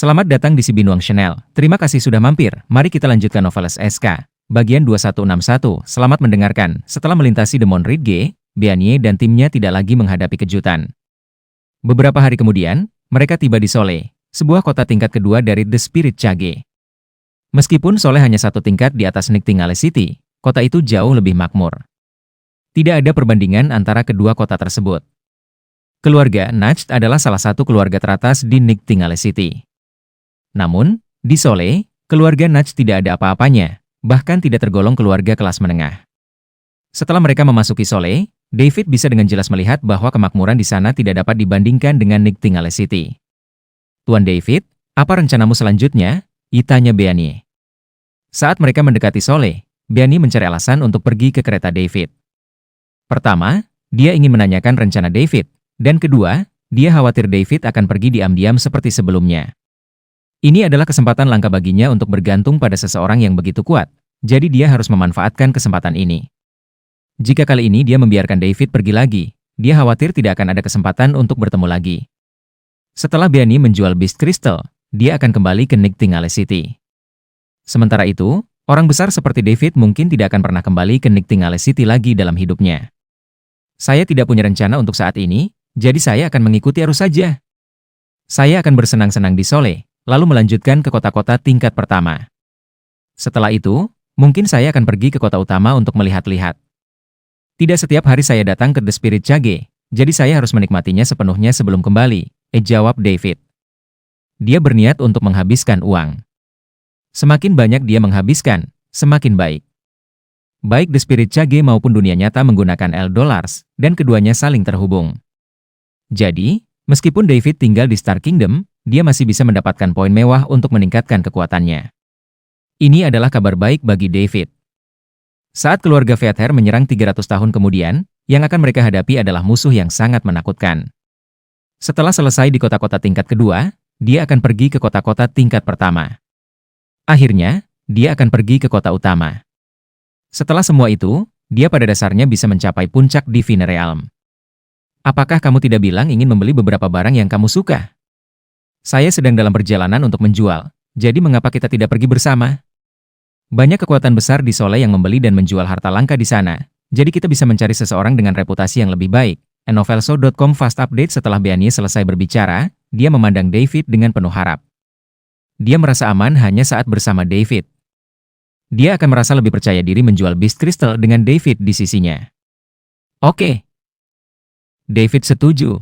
Selamat datang di Sibinuang Channel. Terima kasih sudah mampir. Mari kita lanjutkan novel SK. Bagian 2161. Selamat mendengarkan. Setelah melintasi Demon Ridge, Beanie dan timnya tidak lagi menghadapi kejutan. Beberapa hari kemudian, mereka tiba di Sole, sebuah kota tingkat kedua dari The Spirit Chage. Meskipun Sole hanya satu tingkat di atas Nightingale City, kota itu jauh lebih makmur. Tidak ada perbandingan antara kedua kota tersebut. Keluarga Nacht adalah salah satu keluarga teratas di Nightingale City. Namun, di Sole, keluarga Nacht tidak ada apa-apanya, bahkan tidak tergolong keluarga kelas menengah. Setelah mereka memasuki Sole, David bisa dengan jelas melihat bahwa kemakmuran di sana tidak dapat dibandingkan dengan Nightingale City. Tuan David, apa rencanamu selanjutnya? Tanya Beanie. Saat mereka mendekati Sole, Beanie mencari alasan untuk pergi ke kereta David. Pertama, dia ingin menanyakan rencana David, dan kedua, dia khawatir David akan pergi diam-diam seperti sebelumnya. Ini adalah kesempatan langka baginya untuk bergantung pada seseorang yang begitu kuat, jadi dia harus memanfaatkan kesempatan ini. Jika kali ini dia membiarkan David pergi lagi, dia khawatir tidak akan ada kesempatan untuk bertemu lagi. Setelah Beanie menjual Beast Crystal, dia akan kembali ke Nightingale City. Sementara itu, orang besar seperti David mungkin tidak akan pernah kembali ke Nightingale City lagi dalam hidupnya. Saya tidak punya rencana untuk saat ini, jadi saya akan mengikuti arus saja. Saya akan bersenang-senang di Sole, lalu melanjutkan ke kota-kota tingkat pertama. Setelah itu, mungkin saya akan pergi ke kota utama untuk melihat-lihat. Tidak setiap hari saya datang ke The Spirit Chage, jadi saya harus menikmatinya sepenuhnya sebelum kembali, jawab David. Dia berniat untuk menghabiskan uang. Semakin banyak dia menghabiskan, semakin baik. Baik The Spirit Chage maupun dunia nyata menggunakan $, dan keduanya saling terhubung. Jadi, meskipun David tinggal di Star Kingdom, dia masih bisa mendapatkan poin mewah untuk meningkatkan kekuatannya. Ini adalah kabar baik bagi David. Saat keluarga Feather menyerang 300 tahun kemudian, yang akan mereka hadapi adalah musuh yang sangat menakutkan. Setelah selesai di kota-kota tingkat kedua, dia akan pergi ke kota-kota tingkat pertama. Akhirnya, dia akan pergi ke kota utama. Setelah semua itu, dia pada dasarnya bisa mencapai puncak Divine Realm. Apakah kamu tidak bilang ingin membeli beberapa barang yang kamu suka? Saya sedang dalam perjalanan untuk menjual, jadi mengapa kita tidak pergi bersama? Banyak kekuatan besar di Sole yang membeli dan menjual harta langka di sana, jadi kita bisa mencari seseorang dengan reputasi yang lebih baik. Novelso.com Fast Update. Setelah Beanie selesai berbicara, dia memandang David dengan penuh harap. Dia merasa aman hanya saat bersama David. Dia akan merasa lebih percaya diri menjual Beast Crystal dengan David di sisinya. Oke. David setuju.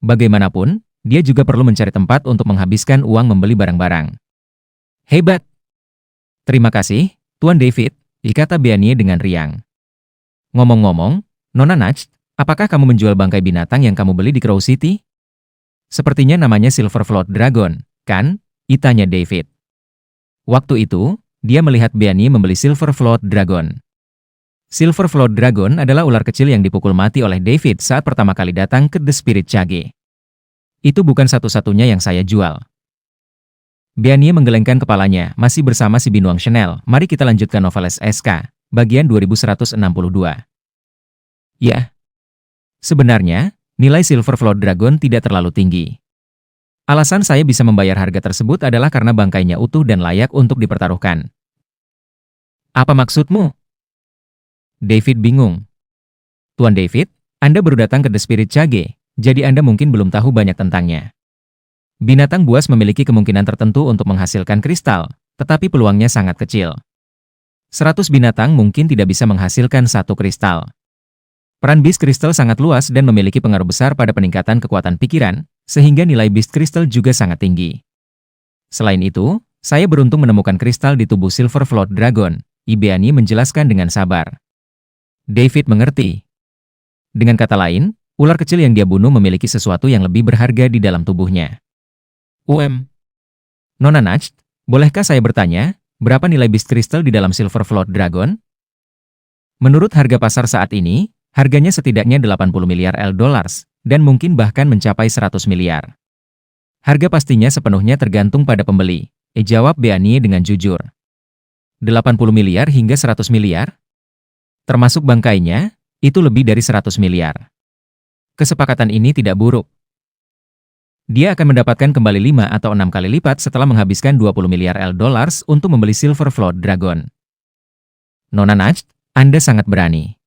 Bagaimanapun, dia juga perlu mencari tempat untuk menghabiskan uang membeli barang-barang. Hebat! Terima kasih, Tuan David, kata Beanie dengan riang. Ngomong-ngomong, Nona Nacht, apakah kamu menjual bangkai binatang yang kamu beli di Crow City? Sepertinya namanya Silver Float Dragon, kan? Tanya David. Waktu itu, dia melihat Beanie membeli Silver Float Dragon. Silver Float Dragon adalah ular kecil yang dipukul mati oleh David saat pertama kali datang ke The Spirit Chage. Itu bukan satu-satunya yang saya jual. Beanie menggelengkan kepalanya, masih bersama Sibinuang Channel. Mari kita lanjutkan novel SK, bagian 2162. Ya. Sebenarnya, nilai Silver Float Dragon tidak terlalu tinggi. Alasan saya bisa membayar harga tersebut adalah karena bangkainya utuh dan layak untuk dipertaruhkan. Apa maksudmu? David bingung. Tuan David, Anda baru datang ke The Spirit Chage, jadi Anda mungkin belum tahu banyak tentangnya. Binatang buas memiliki kemungkinan tertentu untuk menghasilkan kristal, tetapi peluangnya sangat kecil. 100 binatang mungkin tidak bisa menghasilkan satu kristal. Peran Beast Crystal sangat luas dan memiliki pengaruh besar pada peningkatan kekuatan pikiran, sehingga nilai Beast Crystal juga sangat tinggi. Selain itu, saya beruntung menemukan kristal di tubuh Silver Float Dragon, Beanie menjelaskan dengan sabar. David mengerti. Dengan kata lain, ular kecil yang dia bunuh memiliki sesuatu yang lebih berharga di dalam tubuhnya. Nona Nacht, bolehkah saya bertanya, berapa nilai Beast Crystal di dalam Silver Float Dragon? Menurut harga pasar saat ini, harganya setidaknya $80 miliar, dan mungkin bahkan mencapai 100 miliar. Harga pastinya sepenuhnya tergantung pada pembeli, jawab Beanie dengan jujur. 80 miliar hingga 100 miliar? Termasuk bangkainya, itu lebih dari 100 miliar. Kesepakatan ini tidak buruk. Dia akan mendapatkan kembali 5 atau 6 kali lipat setelah menghabiskan 20 miliar dollars untuk membeli Silver Flood Dragon. Nona Nacht, Anda sangat berani.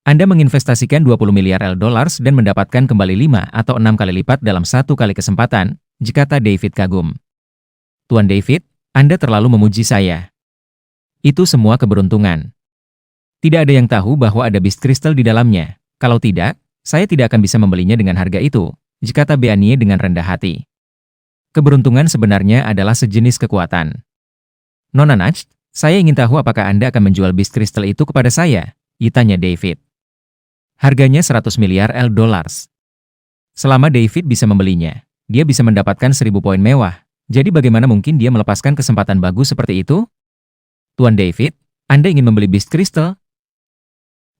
Anda menginvestasikan 20 miliar dollars dan mendapatkan kembali 5 atau 6 kali lipat dalam satu kali kesempatan, kata David kagum. Tuan David, Anda terlalu memuji saya. Itu semua keberuntungan. Tidak ada yang tahu bahwa ada Beast Crystal di dalamnya. Kalau tidak, saya tidak akan bisa membelinya dengan harga itu, kata Beanie dengan rendah hati. Keberuntungan sebenarnya adalah sejenis kekuatan. Nona Nacht, saya ingin tahu apakah Anda akan menjual Beast Crystal itu kepada saya, tanya David. Harganya 100 miliar dollars. Selama David bisa membelinya, dia bisa mendapatkan 1000 poin mewah. Jadi bagaimana mungkin dia melepaskan kesempatan bagus seperti itu? Tuan David, Anda ingin membeli Beast Crystal?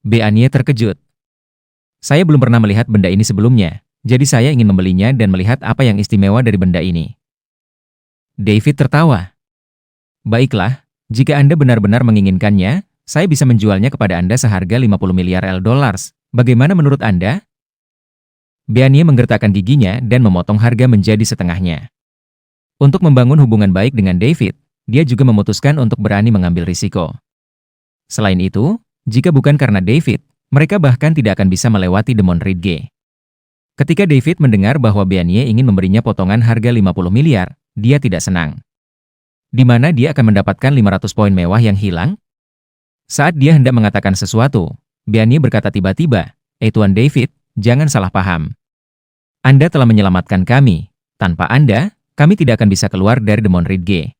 Beanie terkejut. Saya belum pernah melihat benda ini sebelumnya, jadi saya ingin membelinya dan melihat apa yang istimewa dari benda ini. David tertawa. Baiklah, jika Anda benar-benar menginginkannya, saya bisa menjualnya kepada Anda seharga 50 miliar dollars. Bagaimana menurut Anda? Beanie menggertakkan giginya dan memotong harga menjadi setengahnya. Untuk membangun hubungan baik dengan David, dia juga memutuskan untuk berani mengambil risiko. Selain itu, jika bukan karena David, mereka bahkan tidak akan bisa melewati Demon Ridge. Ketika David mendengar bahwa Beanie ingin memberinya potongan harga 50 miliar, dia tidak senang. Di mana dia akan mendapatkan 500 poin mewah yang hilang? Saat dia hendak mengatakan sesuatu, Beanie berkata tiba-tiba, Tuan David, jangan salah paham. Anda telah menyelamatkan kami. Tanpa Anda, kami tidak akan bisa keluar dari Demon Ridge.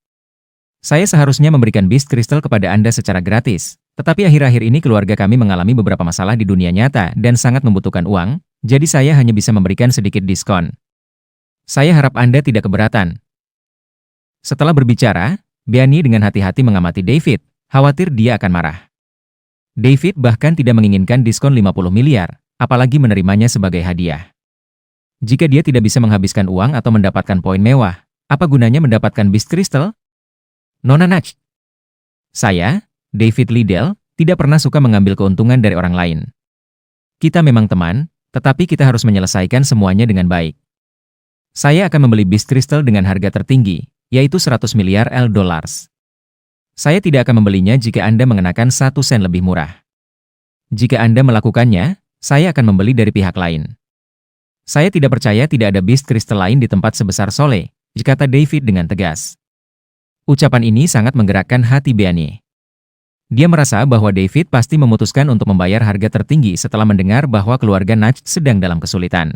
Saya seharusnya memberikan Beast Crystal kepada Anda secara gratis. Tetapi akhir-akhir ini keluarga kami mengalami beberapa masalah di dunia nyata dan sangat membutuhkan uang, jadi saya hanya bisa memberikan sedikit diskon. Saya harap Anda tidak keberatan. Setelah berbicara, Beanie dengan hati-hati mengamati David, khawatir dia akan marah. David bahkan tidak menginginkan diskon 50 miliar, apalagi menerimanya sebagai hadiah. Jika dia tidak bisa menghabiskan uang atau mendapatkan poin mewah, apa gunanya mendapatkan Beast Crystal? Nona Nacht. Saya, David Liddell, tidak pernah suka mengambil keuntungan dari orang lain. Kita memang teman, tetapi kita harus menyelesaikan semuanya dengan baik. Saya akan membeli Beast Crystal dengan harga tertinggi, yaitu 100 miliar dollars. Saya tidak akan membelinya jika Anda mengenakan 1 sen lebih murah. Jika Anda melakukannya, saya akan membeli dari pihak lain. Saya tidak percaya tidak ada Beast Crystal lain di tempat sebesar Sole, kata David dengan tegas. Ucapan ini sangat menggerakkan hati Beanie. Dia merasa bahwa David pasti memutuskan untuk membayar harga tertinggi setelah mendengar bahwa keluarga Nacht sedang dalam kesulitan.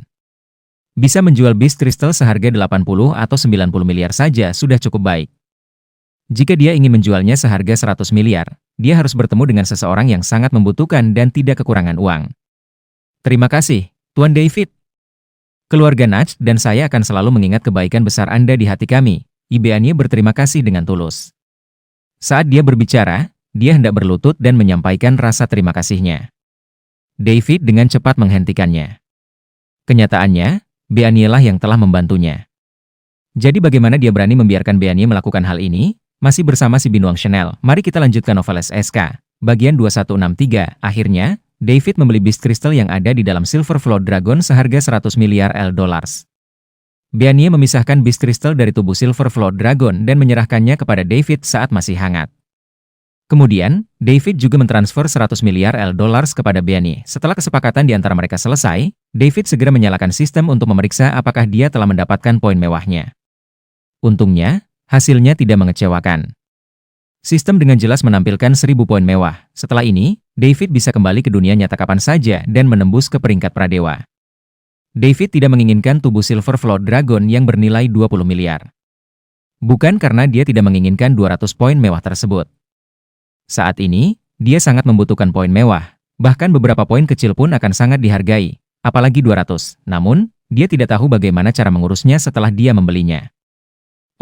Bisa menjual Beast Crystal seharga 80 atau 90 miliar saja sudah cukup baik. Jika dia ingin menjualnya seharga 100 miliar, dia harus bertemu dengan seseorang yang sangat membutuhkan dan tidak kekurangan uang. Terima kasih, Tuan David. Keluarga Nacht dan saya akan selalu mengingat kebaikan besar Anda di hati kami. Beanie berterima kasih dengan tulus. Saat dia berbicara, dia hendak berlutut dan menyampaikan rasa terima kasihnya. David dengan cepat menghentikannya. Kenyataannya, Beanie lah yang telah membantunya. Jadi bagaimana dia berani membiarkan Beanie melakukan hal ini? Masih bersama si Binuang Chanel, mari kita lanjutkan novel SK. Bagian 2163, akhirnya, David membeli Beast Crystal yang ada di dalam Silver Flood Dragon seharga 100 miliar dollars. Beanie memisahkan Beast Crystal dari tubuh Silver Flood Dragon dan menyerahkannya kepada David saat masih hangat. Kemudian, David juga mentransfer 100 miliar dollars kepada Beanie. Setelah kesepakatan di antara mereka selesai, David segera menyalakan sistem untuk memeriksa apakah dia telah mendapatkan poin mewahnya. Untungnya, hasilnya tidak mengecewakan. Sistem dengan jelas menampilkan 1000 poin mewah. Setelah ini, David bisa kembali ke dunia nyata kapan saja dan menembus ke peringkat pradewa. David tidak menginginkan tubuh Silver Flood Dragon yang bernilai 20 miliar. Bukan karena dia tidak menginginkan 200 poin mewah tersebut. Saat ini, dia sangat membutuhkan poin mewah, bahkan beberapa poin kecil pun akan sangat dihargai, apalagi 200. Namun, dia tidak tahu bagaimana cara mengurusnya setelah dia membelinya.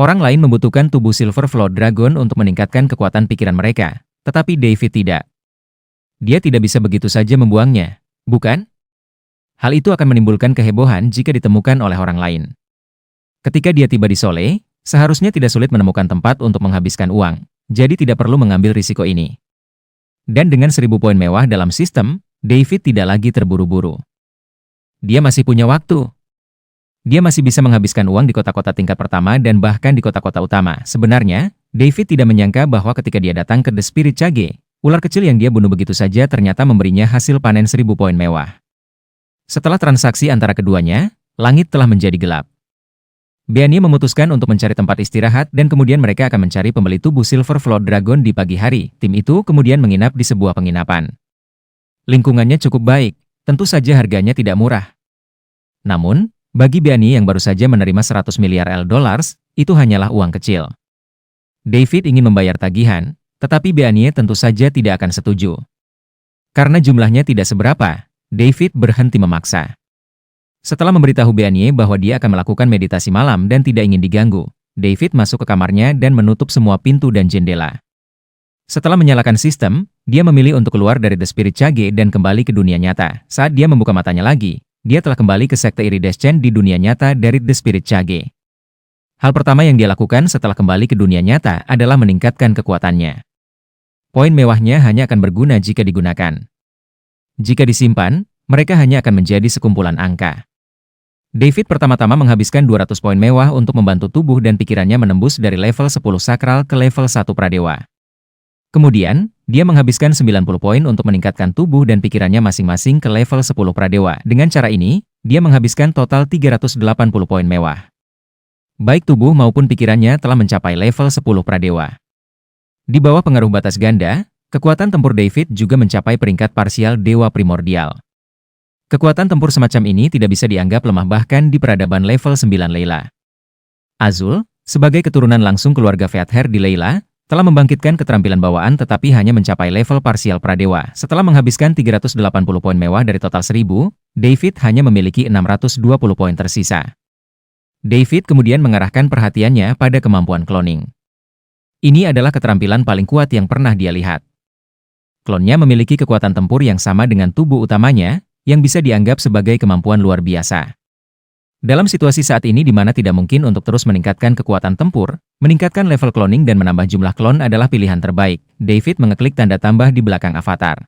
Orang lain membutuhkan tubuh Silver Flood Dragon untuk meningkatkan kekuatan pikiran mereka, tetapi David tidak. Dia tidak bisa begitu saja membuangnya, bukan? Hal itu akan menimbulkan kehebohan jika ditemukan oleh orang lain. Ketika dia tiba di Sole, seharusnya tidak sulit menemukan tempat untuk menghabiskan uang. Jadi tidak perlu mengambil risiko ini. Dan dengan 1000 poin mewah dalam sistem, David tidak lagi terburu-buru. Dia masih punya waktu. dia masih bisa menghabiskan uang di kota-kota tingkat pertama dan bahkan di kota-kota utama. Sebenarnya, David tidak menyangka bahwa ketika dia datang ke The Spirit Cage, ular kecil yang dia bunuh begitu saja ternyata memberinya hasil panen 1000 poin mewah. Setelah transaksi antara keduanya, langit telah menjadi gelap. Beanie memutuskan untuk mencari tempat istirahat dan kemudian mereka akan mencari pembeli tubuh Silver Flood Dragon di pagi hari. Tim itu kemudian menginap di sebuah penginapan. Lingkungannya cukup baik, tentu saja harganya tidak murah. Namun, bagi Beanie yang baru saja menerima 100 miliar dollars, itu hanyalah uang kecil. David ingin membayar tagihan, tetapi Beanie tentu saja tidak akan setuju. Karena jumlahnya tidak seberapa, David berhenti memaksa. Setelah memberitahu Beanie bahwa dia akan melakukan meditasi malam dan tidak ingin diganggu, David masuk ke kamarnya dan menutup semua pintu dan jendela. Setelah menyalakan sistem, dia memilih untuk keluar dari The Spirit Cage dan kembali ke dunia nyata. Saat dia membuka matanya lagi, dia telah kembali ke sekte Iridescent di dunia nyata dari The Spirit Cage. Hal pertama yang dia lakukan setelah kembali ke dunia nyata adalah meningkatkan kekuatannya. Poin mewahnya hanya akan berguna jika digunakan. Jika disimpan, mereka hanya akan menjadi sekumpulan angka. David pertama-tama menghabiskan 200 poin mewah untuk membantu tubuh dan pikirannya menembus dari level 10 sakral ke level 1 pradewa. Kemudian, dia menghabiskan 90 poin untuk meningkatkan tubuh dan pikirannya masing-masing ke level 10 pradewa. Dengan cara ini, dia menghabiskan total 380 poin mewah. Baik tubuh maupun pikirannya telah mencapai level 10 pradewa. Di bawah pengaruh batas ganda, kekuatan tempur David juga mencapai peringkat parsial Dewa Primordial. Kekuatan tempur semacam ini tidak bisa dianggap lemah bahkan di peradaban level 9 Layla. Azul, sebagai keturunan langsung keluarga Feather di Layla, telah membangkitkan keterampilan bawaan tetapi hanya mencapai level parsial pradewa. Setelah menghabiskan 380 poin mewah dari total 1000, David hanya memiliki 620 poin tersisa. David kemudian mengarahkan perhatiannya pada kemampuan cloning. Ini adalah keterampilan paling kuat yang pernah dia lihat. Klonnya memiliki kekuatan tempur yang sama dengan tubuh utamanya, yang bisa dianggap sebagai kemampuan luar biasa. Dalam situasi saat ini di mana tidak mungkin untuk terus meningkatkan kekuatan tempur, meningkatkan level cloning dan menambah jumlah klon adalah pilihan terbaik. David mengeklik tanda tambah di belakang avatar.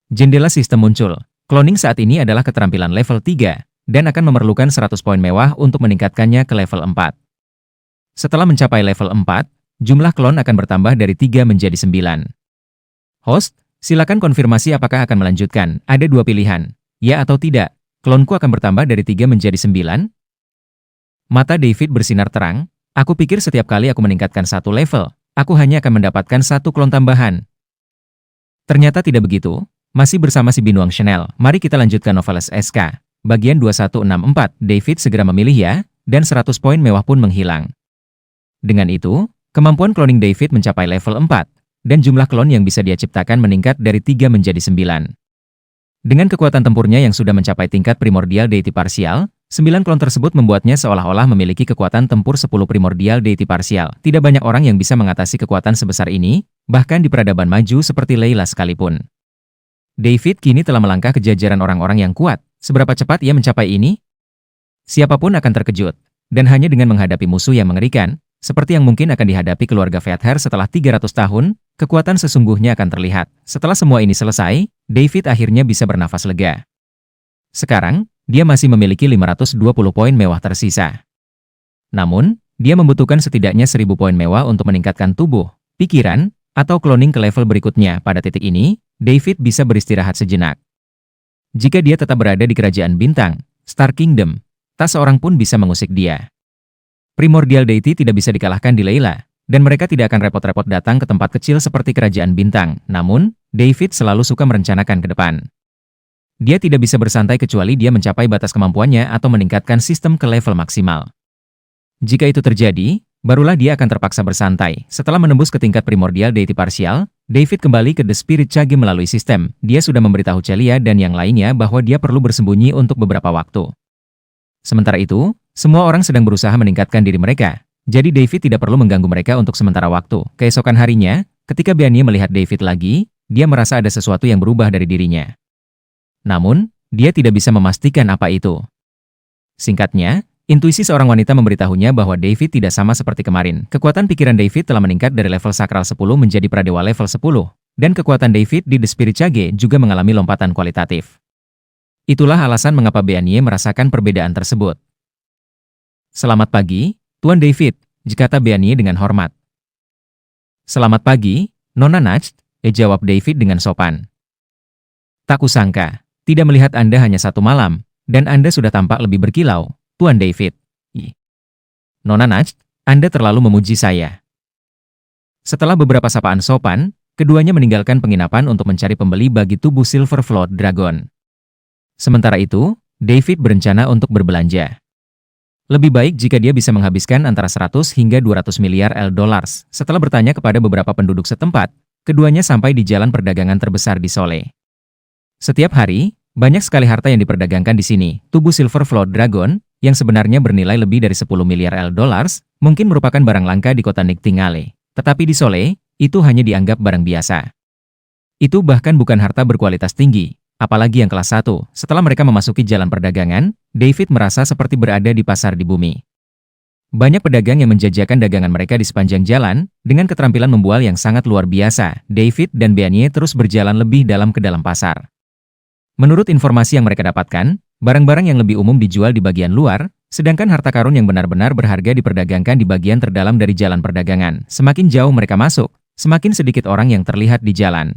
Jendela sistem muncul. Cloning saat ini adalah keterampilan level 3, dan akan memerlukan 100 poin mewah untuk meningkatkannya ke level 4. Setelah mencapai level 4, jumlah klon akan bertambah dari 3 menjadi 9. Host, silakan konfirmasi apakah akan melanjutkan. Ada 2 pilihan, ya atau tidak. Klonku akan bertambah dari 3 menjadi 9? Mata David bersinar terang. Aku pikir setiap kali aku meningkatkan 1 level, aku hanya akan mendapatkan 1 klon tambahan. Ternyata tidak begitu. Masih bersama si Binuang Chanel, mari kita lanjutkan Noveles SK. Bagian 2164, David segera memilih ya, dan 100 poin mewah pun menghilang. Dengan itu, kemampuan cloning David mencapai level 4. Dan jumlah klon yang bisa dia ciptakan meningkat dari 3 menjadi 9. Dengan kekuatan tempurnya yang sudah mencapai tingkat primordial deity parsial, 9 klon tersebut membuatnya seolah-olah memiliki kekuatan tempur 10 primordial deity parsial. Tidak banyak orang yang bisa mengatasi kekuatan sebesar ini, bahkan di peradaban maju seperti Layla sekalipun. David kini telah melangkah ke jajaran orang-orang yang kuat. Seberapa cepat ia mencapai ini? Siapapun akan terkejut, dan hanya dengan menghadapi musuh yang mengerikan, seperti yang mungkin akan dihadapi keluarga Feather setelah 300 tahun, kekuatan sesungguhnya akan terlihat. Setelah semua ini selesai, David akhirnya bisa bernafas lega. Sekarang, dia masih memiliki 520 poin mewah tersisa. Namun, dia membutuhkan setidaknya 1000 poin mewah untuk meningkatkan tubuh, pikiran, atau cloning ke level berikutnya. Pada titik ini, David bisa beristirahat sejenak. Jika dia tetap berada di Kerajaan Bintang, Star Kingdom, tak seorang pun bisa mengusik dia. Primordial Deity tidak bisa dikalahkan di Layla, dan mereka tidak akan repot-repot datang ke tempat kecil seperti Kerajaan Bintang. Namun, David selalu suka merencanakan ke depan. Dia tidak bisa bersantai kecuali dia mencapai batas kemampuannya atau meningkatkan sistem ke level maksimal. Jika itu terjadi, barulah dia akan terpaksa bersantai. Setelah menembus ke tingkat Primordial Deity Parsial, David kembali ke The Spirit Cage melalui sistem. Dia sudah memberitahu Celia dan yang lainnya bahwa dia perlu bersembunyi untuk beberapa waktu. Sementara itu, semua orang sedang berusaha meningkatkan diri mereka, jadi David tidak perlu mengganggu mereka untuk sementara waktu. Keesokan harinya, ketika Beanie melihat David lagi, dia merasa ada sesuatu yang berubah dari dirinya. Namun, dia tidak bisa memastikan apa itu. Singkatnya, intuisi seorang wanita memberitahunya bahwa David tidak sama seperti kemarin. Kekuatan pikiran David telah meningkat dari level sakral 10 menjadi pradewa level 10, dan kekuatan David di The Spirit Cage juga mengalami lompatan kualitatif. Itulah alasan mengapa Beanie merasakan perbedaan tersebut. Selamat pagi, Tuan David, kata Beanie dengan hormat. Selamat pagi, Nona Nacht, jawab David dengan sopan. Tak kusangka, tidak melihat Anda hanya satu malam, dan Anda sudah tampak lebih berkilau, Tuan David. Nona Nacht, Anda terlalu memuji saya. Setelah beberapa sapaan sopan, keduanya meninggalkan penginapan untuk mencari pembeli bagi tubuh Silver Float Dragon. Sementara itu, David berencana untuk berbelanja. Lebih baik jika dia bisa menghabiskan antara 100 hingga 200 miliar dollars. Setelah bertanya kepada beberapa penduduk setempat, keduanya sampai di jalan perdagangan terbesar di Sole. Setiap hari, banyak sekali harta yang diperdagangkan di sini. Tubuh Silver Float Dragon, yang sebenarnya bernilai lebih dari 10 miliar dollars, mungkin merupakan barang langka di kota Nightingale. Tetapi di Sole, itu hanya dianggap barang biasa. Itu bahkan bukan harta berkualitas tinggi, apalagi yang kelas 1. Setelah mereka memasuki jalan perdagangan, David merasa seperti berada di pasar di bumi. Banyak pedagang yang menjajakan dagangan mereka di sepanjang jalan, dengan keterampilan membual yang sangat luar biasa. David dan Beanie terus berjalan lebih dalam ke dalam pasar. Menurut informasi yang mereka dapatkan, barang-barang yang lebih umum dijual di bagian luar, sedangkan harta karun yang benar-benar berharga diperdagangkan di bagian terdalam dari jalan perdagangan. Semakin jauh mereka masuk, semakin sedikit orang yang terlihat di jalan.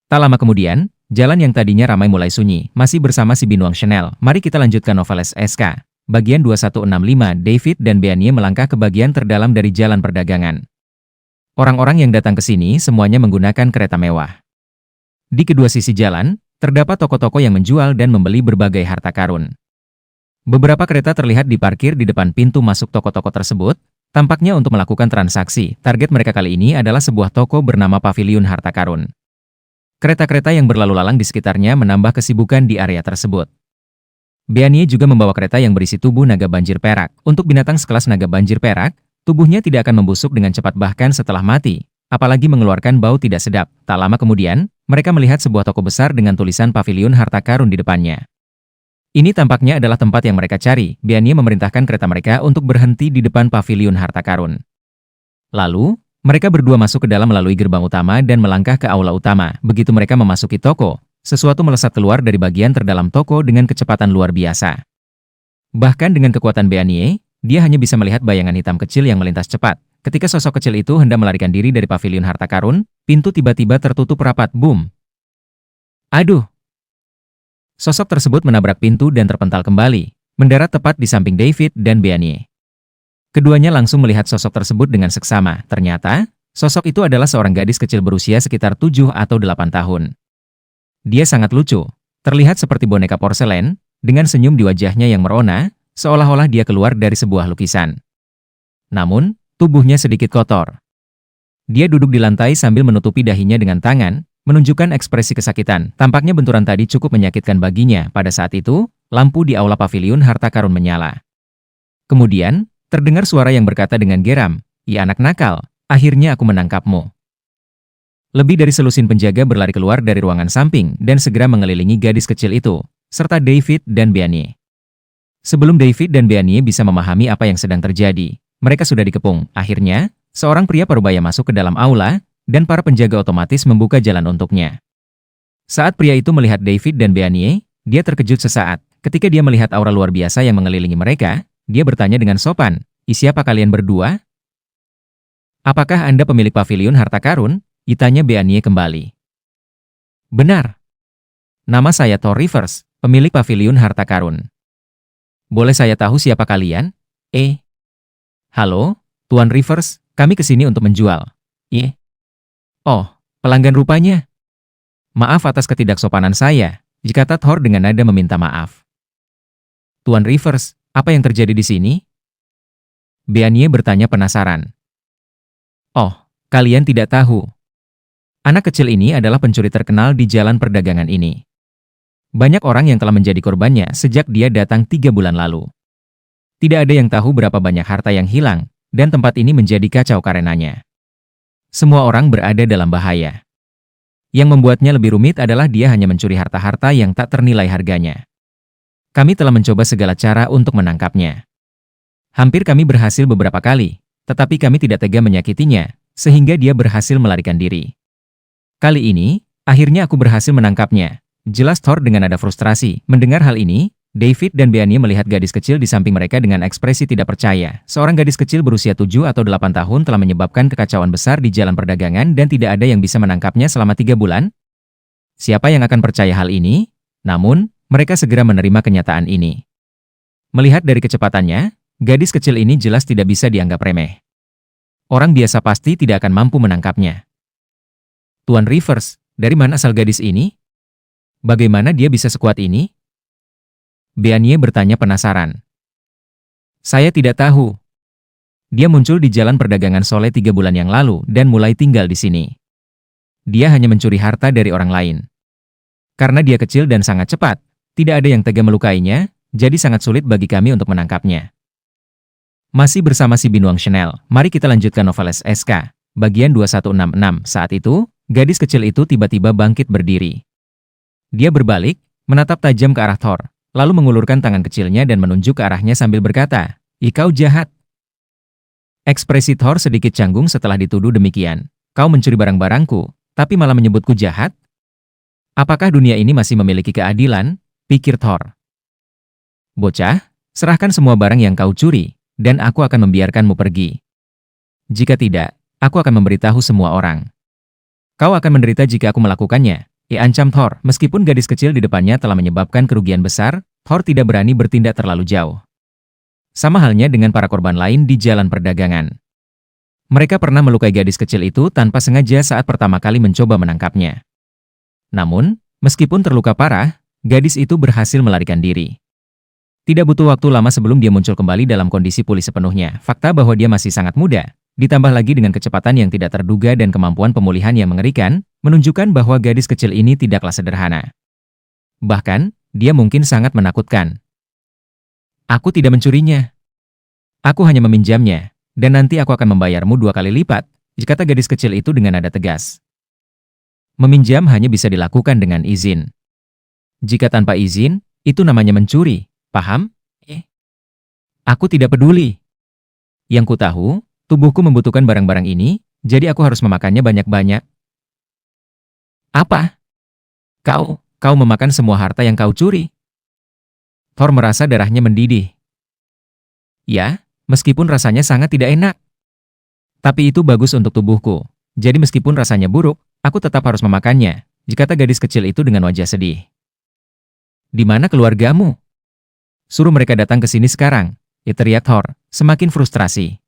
Tak lama kemudian, jalan yang tadinya ramai mulai sunyi, masih bersama si Binuang Chanel. Mari kita lanjutkan novel SK. Bagian 2165, David dan Beanie melangkah ke bagian terdalam dari jalan perdagangan. Orang-orang yang datang ke sini semuanya menggunakan kereta mewah. Di kedua sisi jalan, terdapat toko-toko yang menjual dan membeli berbagai harta karun. Beberapa kereta terlihat diparkir di depan pintu masuk toko-toko tersebut, tampaknya untuk melakukan transaksi. Target mereka kali ini adalah sebuah toko bernama Paviliun Harta Karun. Kereta-kereta yang berlalu lalang di sekitarnya menambah kesibukan di area tersebut. Beanie juga membawa kereta yang berisi tubuh naga banjir perak. Untuk binatang sekelas naga banjir perak, tubuhnya tidak akan membusuk dengan cepat bahkan setelah mati, apalagi mengeluarkan bau tidak sedap. Tak lama kemudian, mereka melihat sebuah toko besar dengan tulisan Paviliun Harta Karun di depannya. Ini tampaknya adalah tempat yang mereka cari. Beanie memerintahkan kereta mereka untuk berhenti di depan Paviliun Harta Karun. Lalu, mereka berdua masuk ke dalam melalui gerbang utama dan melangkah ke aula utama. Begitu mereka memasuki toko, sesuatu melesat keluar dari bagian terdalam toko dengan kecepatan luar biasa. Bahkan dengan kekuatan Beanie, dia hanya bisa melihat bayangan hitam kecil yang melintas cepat. Ketika sosok kecil itu hendak melarikan diri dari Paviliun Harta Karun, pintu tiba-tiba tertutup rapat. Boom! Aduh! Sosok tersebut menabrak pintu dan terpental kembali, mendarat tepat di samping David dan Beanie. Keduanya langsung melihat sosok tersebut dengan seksama. Ternyata, sosok itu adalah seorang gadis kecil berusia sekitar 7 atau 8 tahun. Dia sangat lucu, terlihat seperti boneka porselen, dengan senyum di wajahnya yang merona, seolah-olah dia keluar dari sebuah lukisan. Namun, tubuhnya sedikit kotor. Dia duduk di lantai sambil menutupi dahinya dengan tangan, menunjukkan ekspresi kesakitan. Tampaknya benturan tadi cukup menyakitkan baginya. Pada saat itu, lampu di aula Paviliun Harta Karun menyala. Kemudian, terdengar suara yang berkata dengan geram, "Ya anak nakal, akhirnya aku menangkapmu." Lebih dari selusin penjaga berlari keluar dari ruangan samping dan segera mengelilingi gadis kecil itu, serta David dan Beanie. Sebelum David dan Beanie bisa memahami apa yang sedang terjadi, mereka sudah dikepung. Akhirnya, seorang pria parubaya masuk ke dalam aula, dan para penjaga otomatis membuka jalan untuknya. Saat pria itu melihat David dan Beanie, dia terkejut sesaat. Ketika dia melihat aura luar biasa yang mengelilingi mereka, dia bertanya dengan sopan, "Siapa kalian berdua?" "Apakah Anda pemilik Paviliun Harta Karun?" tanya Beanie kembali. "Benar. Nama saya Thor Rivers, pemilik Paviliun Harta Karun." "Boleh saya tahu siapa kalian?" "Halo, Tuan Rivers, kami kesini untuk menjual." "Oh, pelanggan rupanya. Maaf atas ketidaksopanan saya," kata Thor dengan nada meminta maaf. "Tuan Rivers, apa yang terjadi di sini?" Beanie bertanya penasaran. "Oh, kalian tidak tahu. Anak kecil ini adalah pencuri terkenal di jalan perdagangan ini. Banyak orang yang telah menjadi korbannya sejak dia datang 3 bulan lalu. Tidak ada yang tahu berapa banyak harta yang hilang, dan tempat ini menjadi kacau karenanya. Semua orang berada dalam bahaya. Yang membuatnya lebih rumit adalah dia hanya mencuri harta-harta yang tak ternilai harganya. Kami telah mencoba segala cara untuk menangkapnya. Hampir kami berhasil beberapa kali, tetapi kami tidak tega menyakitinya, sehingga dia berhasil melarikan diri. Kali ini, akhirnya aku berhasil menangkapnya," jelas Thor dengan nada frustrasi. Mendengar hal ini, David dan Beanie melihat gadis kecil di samping mereka dengan ekspresi tidak percaya. Seorang gadis kecil berusia 7 atau 8 tahun telah menyebabkan kekacauan besar di jalan perdagangan dan tidak ada yang bisa menangkapnya selama 3 bulan? Siapa yang akan percaya hal ini? Namun, mereka segera menerima kenyataan ini. Melihat dari kecepatannya, gadis kecil ini jelas tidak bisa dianggap remeh. Orang biasa pasti tidak akan mampu menangkapnya. Tuan Rivers, dari mana asal gadis ini? Bagaimana dia bisa sekuat ini? Beanie bertanya penasaran. Saya tidak tahu. Dia muncul di jalan perdagangan Sole 3 bulan yang lalu dan mulai tinggal di sini. Dia hanya mencuri harta dari orang lain. Karena dia kecil dan sangat cepat, tidak ada yang tega melukainya, jadi sangat sulit bagi kami untuk menangkapnya. Masih bersama si Binuang Chanel, mari kita lanjutkan novel SK, bagian 2166. Saat itu, gadis kecil itu tiba-tiba bangkit berdiri. Dia berbalik, menatap tajam ke arah Thor, lalu mengulurkan tangan kecilnya dan menunjuk ke arahnya sambil berkata, "Kau jahat." Ekspresi Thor sedikit canggung setelah dituduh demikian. "Kau mencuri barang-barangku, tapi malah menyebutku jahat? Apakah dunia ini masih memiliki keadilan?" pikir Thor. "Bocah, serahkan semua barang yang kau curi, dan aku akan membiarkanmu pergi. Jika tidak, aku akan memberitahu semua orang. Kau akan menderita jika aku melakukannya." Ancam Thor. Meskipun gadis kecil di depannya telah menyebabkan kerugian besar, Thor tidak berani bertindak terlalu jauh. Sama halnya dengan para korban lain di jalan perdagangan. Mereka pernah melukai gadis kecil itu tanpa sengaja saat pertama kali mencoba menangkapnya. Namun, meskipun terluka parah, gadis itu berhasil melarikan diri. Tidak butuh waktu lama sebelum dia muncul kembali dalam kondisi pulih sepenuhnya. Fakta bahwa dia masih sangat muda, ditambah lagi dengan kecepatan yang tidak terduga dan kemampuan pemulihan yang mengerikan, menunjukkan bahwa gadis kecil ini tidaklah sederhana. Bahkan, dia mungkin sangat menakutkan. "Aku tidak mencurinya. Aku hanya meminjamnya, dan nanti aku akan membayarmu 2 kali lipat," kata gadis kecil itu dengan nada tegas. Meminjam hanya bisa dilakukan dengan izin. Jika tanpa izin, itu namanya mencuri, paham? Aku tidak peduli. Yang ku tahu, tubuhku membutuhkan barang-barang ini, jadi aku harus memakannya banyak-banyak. Apa? Kau memakan semua harta yang kau curi? Thor merasa darahnya mendidih. Ya, meskipun rasanya sangat tidak enak. Tapi itu bagus untuk tubuhku. Jadi meskipun rasanya buruk, aku tetap harus memakannya, kata gadis kecil itu dengan wajah sedih. Di mana keluargamu? Suruh mereka datang ke sini sekarang, teriak Thor, semakin frustrasi.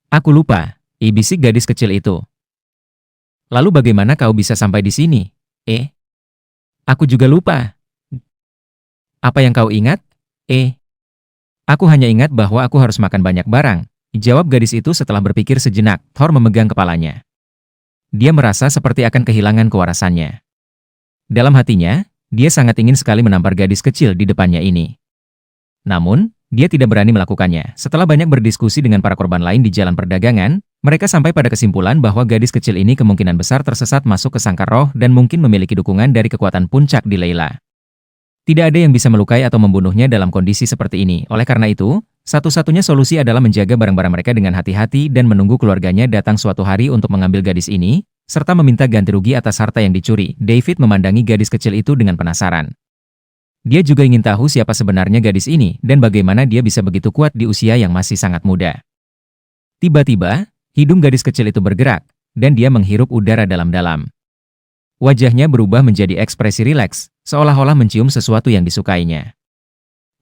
Aku lupa, bisik gadis kecil itu. Lalu bagaimana kau bisa sampai di sini? Aku juga lupa. Apa yang kau ingat? Aku hanya ingat bahwa aku harus makan banyak barang, jawab gadis itu setelah berpikir sejenak. Thor memegang kepalanya. Dia merasa seperti akan kehilangan kewarasannya. Dalam hatinya, dia sangat ingin sekali menampar gadis kecil di depannya ini. Namun, dia tidak berani melakukannya. Setelah banyak berdiskusi dengan para korban lain di jalan perdagangan, mereka sampai pada kesimpulan bahwa gadis kecil ini kemungkinan besar tersesat masuk ke sangkar roh dan mungkin memiliki dukungan dari kekuatan puncak di Layla. Tidak ada yang bisa melukai atau membunuhnya dalam kondisi seperti ini. Oleh karena itu, satu-satunya solusi adalah menjaga barang-barang mereka dengan hati-hati dan menunggu keluarganya datang suatu hari untuk mengambil gadis ini, serta meminta ganti rugi atas harta yang dicuri. David memandangi gadis kecil itu dengan penasaran. Dia juga ingin tahu siapa sebenarnya gadis ini dan bagaimana dia bisa begitu kuat di usia yang masih sangat muda. Tiba-tiba, hidung gadis kecil itu bergerak, dan dia menghirup udara dalam-dalam. Wajahnya berubah menjadi ekspresi rileks, seolah-olah mencium sesuatu yang disukainya.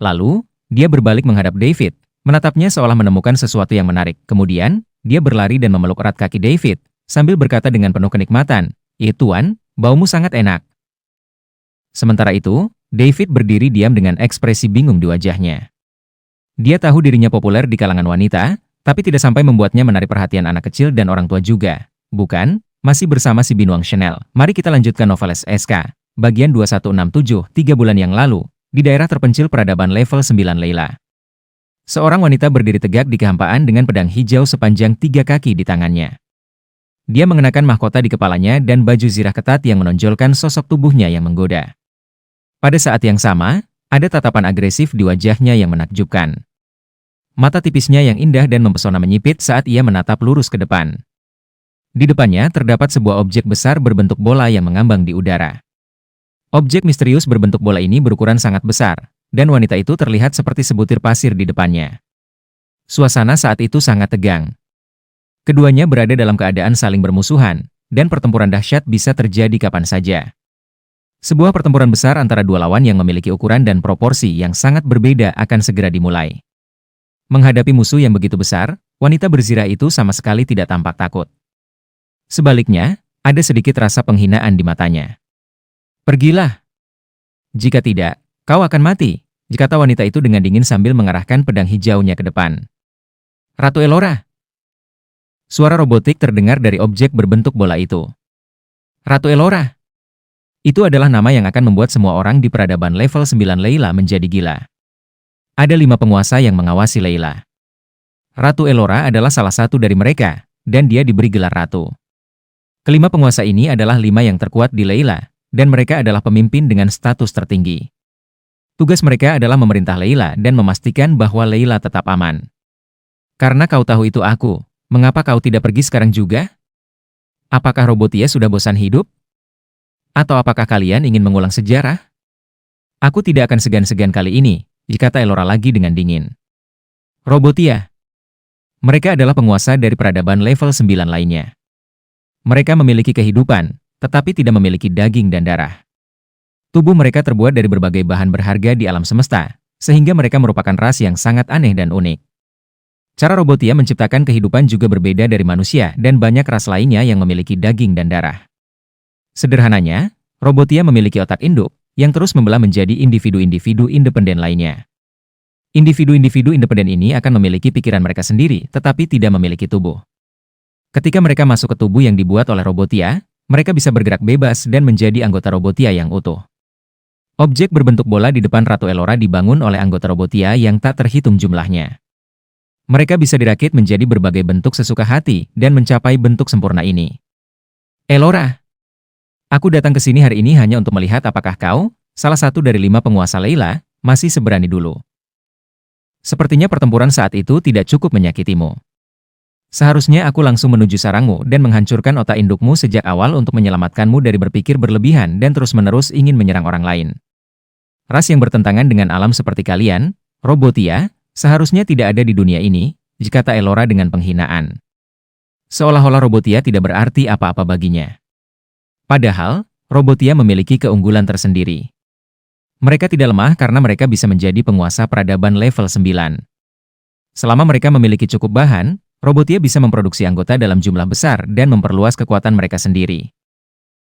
Lalu, dia berbalik menghadap David, menatapnya seolah menemukan sesuatu yang menarik. Kemudian, dia berlari dan memeluk erat kaki David, sambil berkata dengan penuh kenikmatan, Tuan, baumu sangat enak." Sementara itu, David berdiri diam dengan ekspresi bingung di wajahnya. Dia tahu dirinya populer di kalangan wanita, tapi tidak sampai membuatnya menarik perhatian anak kecil dan orang tua juga. Bukan? Masih bersama si Binuang Chanel. Mari kita lanjutkan novel SK, bagian 2167, 3 bulan yang lalu, di daerah terpencil peradaban level 9 Layla. Seorang wanita berdiri tegak di kehampaan dengan pedang hijau sepanjang 3 kaki di tangannya. Dia mengenakan mahkota di kepalanya dan baju zirah ketat yang menonjolkan sosok tubuhnya yang menggoda. Pada saat yang sama, ada tatapan agresif di wajahnya yang menakjubkan. Mata tipisnya yang indah dan mempesona menyipit saat ia menatap lurus ke depan. Di depannya terdapat sebuah objek besar berbentuk bola yang mengambang di udara. Objek misterius berbentuk bola ini berukuran sangat besar, dan wanita itu terlihat seperti sebutir pasir di depannya. Suasana saat itu sangat tegang. Keduanya berada dalam keadaan saling bermusuhan, dan pertempuran dahsyat bisa terjadi kapan saja. Sebuah pertempuran besar antara dua lawan yang memiliki ukuran dan proporsi yang sangat berbeda akan segera dimulai. Menghadapi musuh yang begitu besar, wanita berzirah itu sama sekali tidak tampak takut. Sebaliknya, ada sedikit rasa penghinaan di matanya. "Pergilah. Jika tidak, kau akan mati," kata wanita itu dengan dingin sambil mengarahkan pedang hijaunya ke depan. "Ratu Elora!" Suara robotik terdengar dari objek berbentuk bola itu. "Ratu Elora!" Itu adalah nama yang akan membuat semua orang di peradaban level 9 Layla menjadi gila. Ada 5 penguasa yang mengawasi Layla. Ratu Elora adalah salah satu dari mereka, dan dia diberi gelar Ratu. Kelima penguasa ini adalah 5 yang terkuat di Layla, dan mereka adalah pemimpin dengan status tertinggi. Tugas mereka adalah memerintah Layla dan memastikan bahwa Layla tetap aman. "Karena kau tahu itu aku, mengapa kau tidak pergi sekarang juga? Apakah Robotia sudah bosan hidup? Atau apakah kalian ingin mengulang sejarah? Aku tidak akan segan-segan kali ini," kata Elora lagi dengan dingin. "Robotia. Mereka adalah penguasa dari peradaban level 9 lainnya. Mereka memiliki kehidupan, tetapi tidak memiliki daging dan darah. Tubuh mereka terbuat dari berbagai bahan berharga di alam semesta, sehingga mereka merupakan ras yang sangat aneh dan unik. Cara Robotia menciptakan kehidupan juga berbeda dari manusia dan banyak ras lainnya yang memiliki daging dan darah. Sederhananya, Robotia memiliki otak induk yang terus membelah menjadi individu-individu independen lainnya. Individu-individu independen ini akan memiliki pikiran mereka sendiri, tetapi tidak memiliki tubuh. Ketika mereka masuk ke tubuh yang dibuat oleh Robotia, mereka bisa bergerak bebas dan menjadi anggota Robotia yang utuh. Objek berbentuk bola di depan Ratu Elora dibangun oleh anggota Robotia yang tak terhitung jumlahnya. Mereka bisa dirakit menjadi berbagai bentuk sesuka hati dan mencapai bentuk sempurna ini. "Elora, aku datang ke sini hari ini hanya untuk melihat apakah kau, salah satu dari 5 penguasa Layla, masih seberani dulu. Sepertinya pertempuran saat itu tidak cukup menyakitimu. Seharusnya aku langsung menuju sarangmu dan menghancurkan otak indukmu sejak awal untuk menyelamatkanmu dari berpikir berlebihan dan terus-menerus ingin menyerang orang lain. Ras yang bertentangan dengan alam seperti kalian, Robotia, seharusnya tidak ada di dunia ini," kata Elora dengan penghinaan. Seolah-olah Robotia tidak berarti apa-apa baginya. Padahal, Robotia memiliki keunggulan tersendiri. Mereka tidak lemah karena mereka bisa menjadi penguasa peradaban level 9. Selama mereka memiliki cukup bahan, Robotia bisa memproduksi anggota dalam jumlah besar dan memperluas kekuatan mereka sendiri.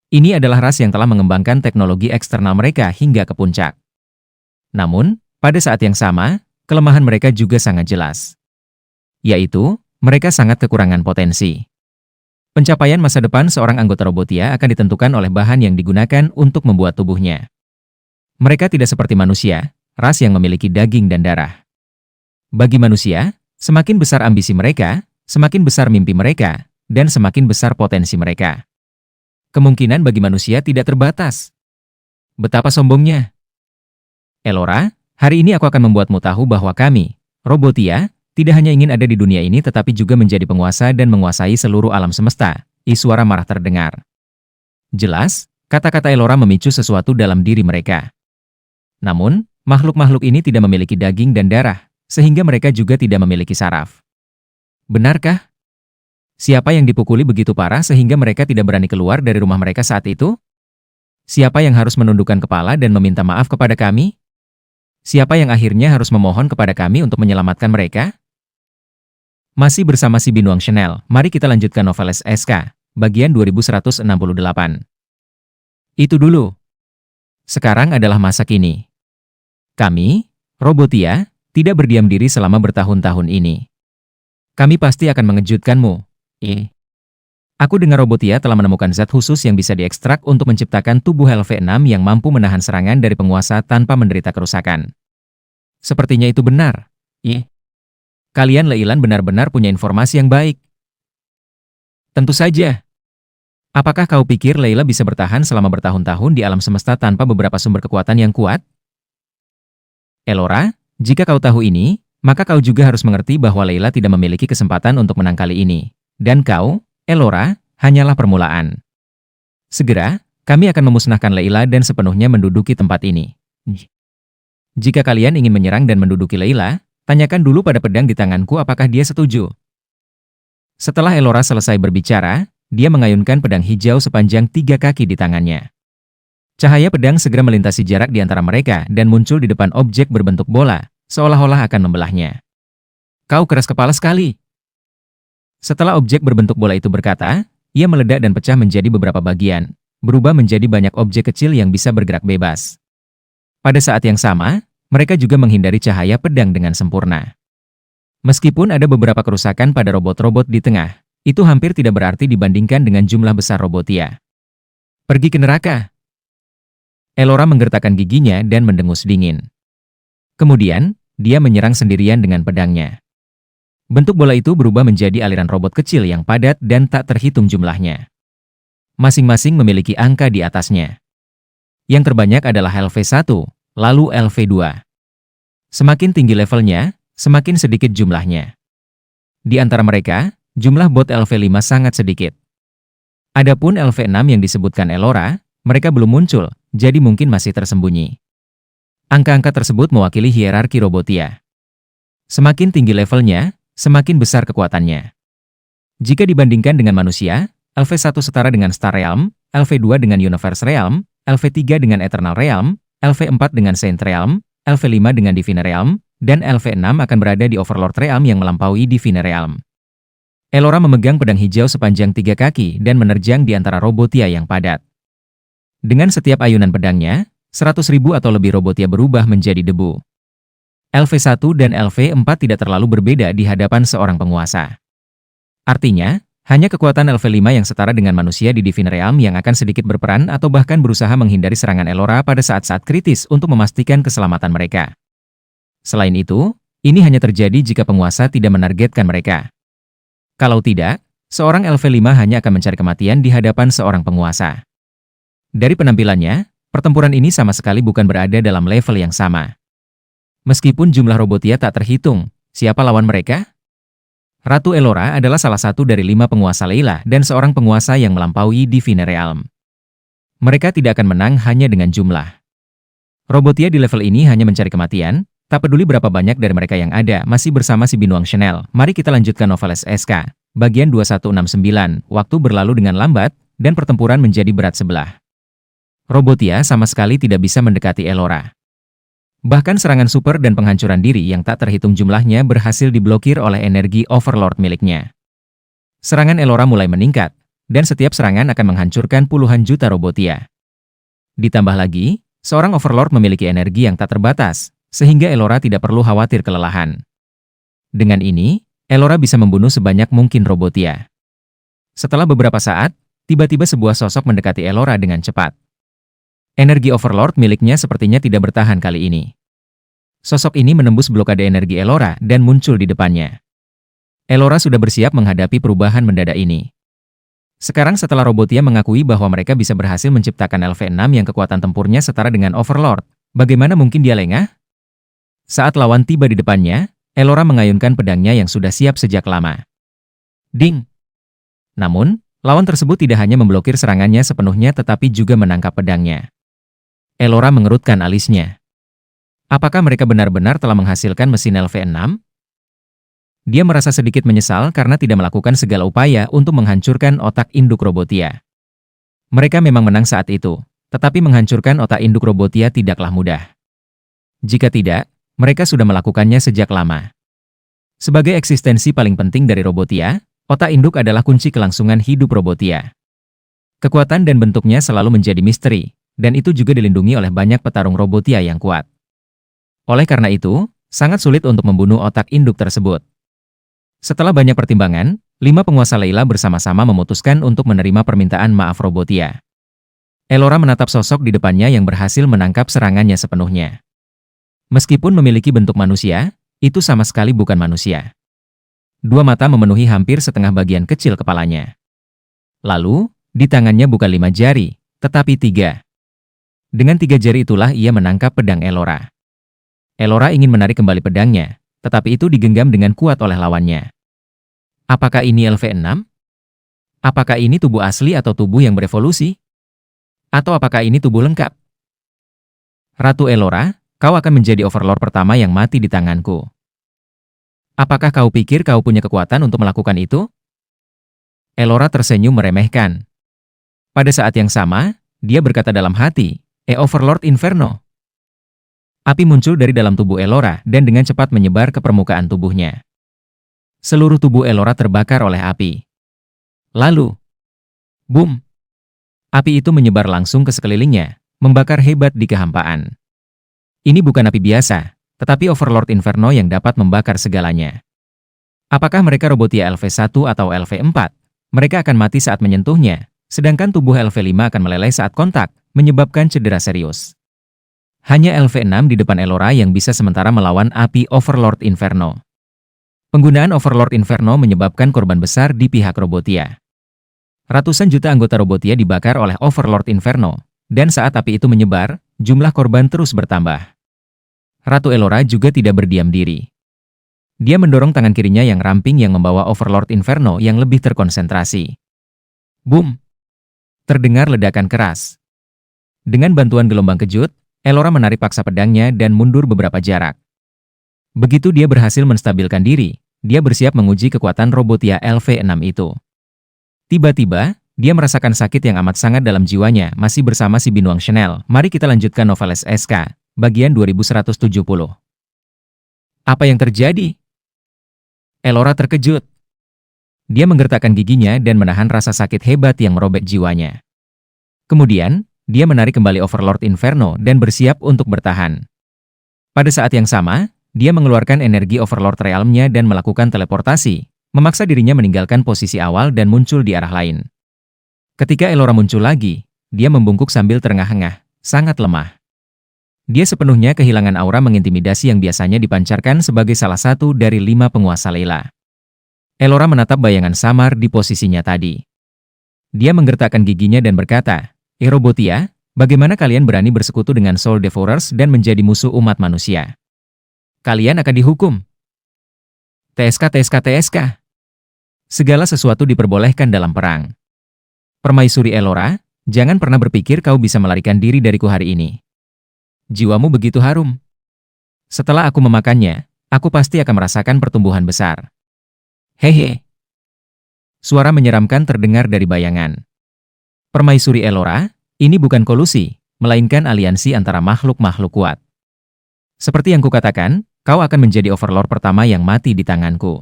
Ini adalah ras yang telah mengembangkan teknologi eksternal mereka hingga ke puncak. Namun, pada saat yang sama, kelemahan mereka juga sangat jelas. Yaitu, mereka sangat kekurangan potensi. Pencapaian masa depan seorang anggota Robotia akan ditentukan oleh bahan yang digunakan untuk membuat tubuhnya. Mereka tidak seperti manusia, ras yang memiliki daging dan darah. Bagi manusia, semakin besar ambisi mereka, semakin besar mimpi mereka, dan semakin besar potensi mereka. Kemungkinan bagi manusia tidak terbatas. Betapa sombongnya. "Elora, hari ini aku akan membuatmu tahu bahwa kami, Robotia, tidak hanya ingin ada di dunia ini tetapi juga menjadi penguasa dan menguasai seluruh alam semesta." Suara marah terdengar. Jelas, kata-kata Elora memicu sesuatu dalam diri mereka. Namun, makhluk-makhluk ini tidak memiliki daging dan darah, sehingga mereka juga tidak memiliki saraf. Benarkah? Siapa yang dipukuli begitu parah sehingga mereka tidak berani keluar dari rumah mereka saat itu? Siapa yang harus menundukkan kepala dan meminta maaf kepada kami? Siapa yang akhirnya harus memohon kepada kami untuk menyelamatkan mereka? Masih bersama si Binuang Channel, mari kita lanjutkan novel SK, bagian 2168. Itu dulu. Sekarang adalah masa kini. Kami, Robotia, tidak berdiam diri selama bertahun-tahun ini. Kami pasti akan mengejutkanmu. Aku dengar Robotia telah menemukan zat khusus yang bisa diekstrak untuk menciptakan tubuh LV6 yang mampu menahan serangan dari penguasa tanpa menderita kerusakan. Sepertinya itu benar. Kalian Leilan benar-benar punya informasi yang baik. Tentu saja. Apakah kau pikir Layla bisa bertahan selama bertahun-tahun di alam semesta tanpa beberapa sumber kekuatan yang kuat? Elora, jika kau tahu ini, maka kau juga harus mengerti bahwa Layla tidak memiliki kesempatan untuk menang kali ini. Dan kau, Elora, hanyalah permulaan. Segera, kami akan memusnahkan Layla dan sepenuhnya menduduki tempat ini. Jika kalian ingin menyerang dan menduduki Layla, tanyakan dulu pada pedang di tanganku apakah dia setuju. Setelah Elora selesai berbicara, dia mengayunkan pedang hijau sepanjang 3 kaki di tangannya. Cahaya pedang segera melintasi jarak di antara mereka dan muncul di depan objek berbentuk bola, seolah-olah akan membelahnya. Kau keras kepala sekali. Setelah objek berbentuk bola itu berkata, ia meledak dan pecah menjadi beberapa bagian, berubah menjadi banyak objek kecil yang bisa bergerak bebas. Pada saat yang sama, mereka juga menghindari cahaya pedang dengan sempurna. Meskipun ada beberapa kerusakan pada robot-robot di tengah, itu hampir tidak berarti dibandingkan dengan jumlah besar Robotia. Pergi ke neraka. Elora menggertakkan giginya dan mendengus dingin. Kemudian, dia menyerang sendirian dengan pedangnya. Bentuk bola itu berubah menjadi aliran robot kecil yang padat dan tak terhitung jumlahnya. Masing-masing memiliki angka di atasnya. Yang terbanyak adalah LV1, lalu LV2. Semakin tinggi levelnya, semakin sedikit jumlahnya. Di antara mereka, jumlah bot LV5 sangat sedikit. Adapun LV6 yang disebutkan Elora, mereka belum muncul, jadi mungkin masih tersembunyi. Angka-angka tersebut mewakili hierarki Robotia. Semakin tinggi levelnya, semakin besar kekuatannya. Jika dibandingkan dengan manusia, LV1 setara dengan Star Realm, LV2 dengan Universe Realm, LV3 dengan Eternal Realm, LV4 dengan Saint Realm, LV5 dengan Divine Realm, dan LV6 akan berada di Overlord Realm yang melampaui Divine Realm. Elora memegang pedang hijau sepanjang 3 kaki dan menerjang di antara Robotia yang padat. Dengan setiap ayunan pedangnya, 100.000 atau lebih Robotia berubah menjadi debu. LV1 dan LV4 tidak terlalu berbeda di hadapan seorang penguasa. Artinya, hanya kekuatan LV5 yang setara dengan manusia di Divine Realm yang akan sedikit berperan atau bahkan berusaha menghindari serangan Elora pada saat-saat kritis untuk memastikan keselamatan mereka. Selain itu, ini hanya terjadi jika penguasa tidak menargetkan mereka. Kalau tidak, seorang LV5 hanya akan mencari kematian di hadapan seorang penguasa. Dari penampilannya, pertempuran ini sama sekali bukan berada dalam level yang sama. Meskipun jumlah Robotia tak terhitung, siapa lawan mereka? Ratu Elora adalah salah satu dari 5 penguasa Layla dan seorang penguasa yang melampaui Divine Realm. Mereka tidak akan menang hanya dengan jumlah. Robotia di level ini hanya mencari kematian, tak peduli berapa banyak dari mereka yang ada masih bersama si Binuang Chanel. Mari kita lanjutkan novel SK, bagian 2169, waktu berlalu dengan lambat, dan pertempuran menjadi berat sebelah. Robotia sama sekali tidak bisa mendekati Elora. Bahkan serangan super dan penghancuran diri yang tak terhitung jumlahnya berhasil diblokir oleh energi Overlord miliknya. Serangan Elora mulai meningkat, dan setiap serangan akan menghancurkan puluhan juta Robotia. Ditambah lagi, seorang Overlord memiliki energi yang tak terbatas, sehingga Elora tidak perlu khawatir kelelahan. Dengan ini, Elora bisa membunuh sebanyak mungkin Robotia. Setelah beberapa saat, tiba-tiba sebuah sosok mendekati Elora dengan cepat. Energi Overlord miliknya sepertinya tidak bertahan kali ini. Sosok ini menembus blokade energi Elora dan muncul di depannya. Elora sudah bersiap menghadapi perubahan mendadak ini. Sekarang setelah Robotia mengakui bahwa mereka bisa berhasil menciptakan LV6 yang kekuatan tempurnya setara dengan Overlord, bagaimana mungkin dia lengah? Saat lawan tiba di depannya, Elora mengayunkan pedangnya yang sudah siap sejak lama. Ding! Namun, lawan tersebut tidak hanya memblokir serangannya sepenuhnya tetapi juga menangkap pedangnya. Elora mengerutkan alisnya. Apakah mereka benar-benar telah menghasilkan mesin LV6? Dia merasa sedikit menyesal karena tidak melakukan segala upaya untuk menghancurkan otak induk Robotia. Mereka memang menang saat itu, tetapi menghancurkan otak induk Robotia tidaklah mudah. Jika tidak, mereka sudah melakukannya sejak lama. Sebagai eksistensi paling penting dari Robotia, otak induk adalah kunci kelangsungan hidup Robotia. Kekuatan dan bentuknya selalu menjadi misteri, dan itu juga dilindungi oleh banyak petarung Robotia yang kuat. Oleh karena itu, sangat sulit untuk membunuh otak induk tersebut. Setelah banyak pertimbangan, 5 penguasa Layla bersama-sama memutuskan untuk menerima permintaan maaf Robotia. Elora menatap sosok di depannya yang berhasil menangkap serangannya sepenuhnya. Meskipun memiliki bentuk manusia, itu sama sekali bukan manusia. 2 mata memenuhi hampir setengah bagian kecil kepalanya. Lalu, di tangannya bukan 5 jari, tetapi 3. Dengan 3 jari itulah ia menangkap pedang Elora. Elora ingin menarik kembali pedangnya, tetapi itu digenggam dengan kuat oleh lawannya. Apakah ini LV6? Apakah ini tubuh asli atau tubuh yang berevolusi? Atau apakah ini tubuh lengkap? Ratu Elora, kau akan menjadi Overlord pertama yang mati di tanganku. Apakah kau pikir kau punya kekuatan untuk melakukan itu? Elora tersenyum meremehkan. Pada saat yang sama, dia berkata dalam hati, Overlord Inferno. Api muncul dari dalam tubuh Elora dan dengan cepat menyebar ke permukaan tubuhnya. Seluruh tubuh Elora terbakar oleh api. Lalu, boom! Api itu menyebar langsung ke sekelilingnya, membakar hebat di kehampaan. Ini bukan api biasa, tetapi Overlord Inferno yang dapat membakar segalanya. Apakah mereka Robotia LV1 atau LV4? Mereka akan mati saat menyentuhnya, sedangkan tubuh LV5 akan meleleh saat kontak, menyebabkan cedera serius. Hanya LV6 di depan Elora yang bisa sementara melawan api Overlord Inferno. Penggunaan Overlord Inferno menyebabkan korban besar di pihak Robotia. Ratusan juta anggota Robotia dibakar oleh Overlord Inferno, dan saat api itu menyebar, jumlah korban terus bertambah. Ratu Elora juga tidak berdiam diri. Dia mendorong tangan kirinya yang ramping yang membawa Overlord Inferno yang lebih terkonsentrasi. Boom! Terdengar ledakan keras. Dengan bantuan gelombang kejut, Elora menarik paksa pedangnya dan mundur beberapa jarak. Begitu dia berhasil menstabilkan diri, dia bersiap menguji kekuatan Robotia LV6 itu. Tiba-tiba, dia merasakan sakit yang amat sangat dalam jiwanya. Masih bersama si Binuang Chanel, mari kita lanjutkan Noveles SK, bagian 2170. Apa yang terjadi? Elora terkejut. Dia menggertakkan giginya dan menahan rasa sakit hebat yang merobek jiwanya. Kemudian, dia menarik kembali Overlord Inferno dan bersiap untuk bertahan. Pada saat yang sama, dia mengeluarkan energi Overlord Realm-nya dan melakukan teleportasi, memaksa dirinya meninggalkan posisi awal dan muncul di arah lain. Ketika Elora muncul lagi, dia membungkuk sambil terengah-engah, sangat lemah. Dia sepenuhnya kehilangan aura mengintimidasi yang biasanya dipancarkan sebagai salah satu dari 5 penguasa Layla. Elora menatap bayangan samar di posisinya tadi. Dia menggertakkan giginya dan berkata, Robotia, bagaimana kalian berani bersekutu dengan Soul Devourers dan menjadi musuh umat manusia? Kalian akan dihukum. TSK. Segala sesuatu diperbolehkan dalam perang. Permaisuri Elora, jangan pernah berpikir kau bisa melarikan diri dariku hari ini. Jiwamu begitu harum. Setelah aku memakannya, aku pasti akan merasakan pertumbuhan besar. Hehe. Suara menyeramkan terdengar dari bayangan. Permaisuri Elora, ini bukan kolusi, melainkan aliansi antara makhluk-makhluk kuat. Seperti yang kukatakan, kau akan menjadi Overlord pertama yang mati di tanganku.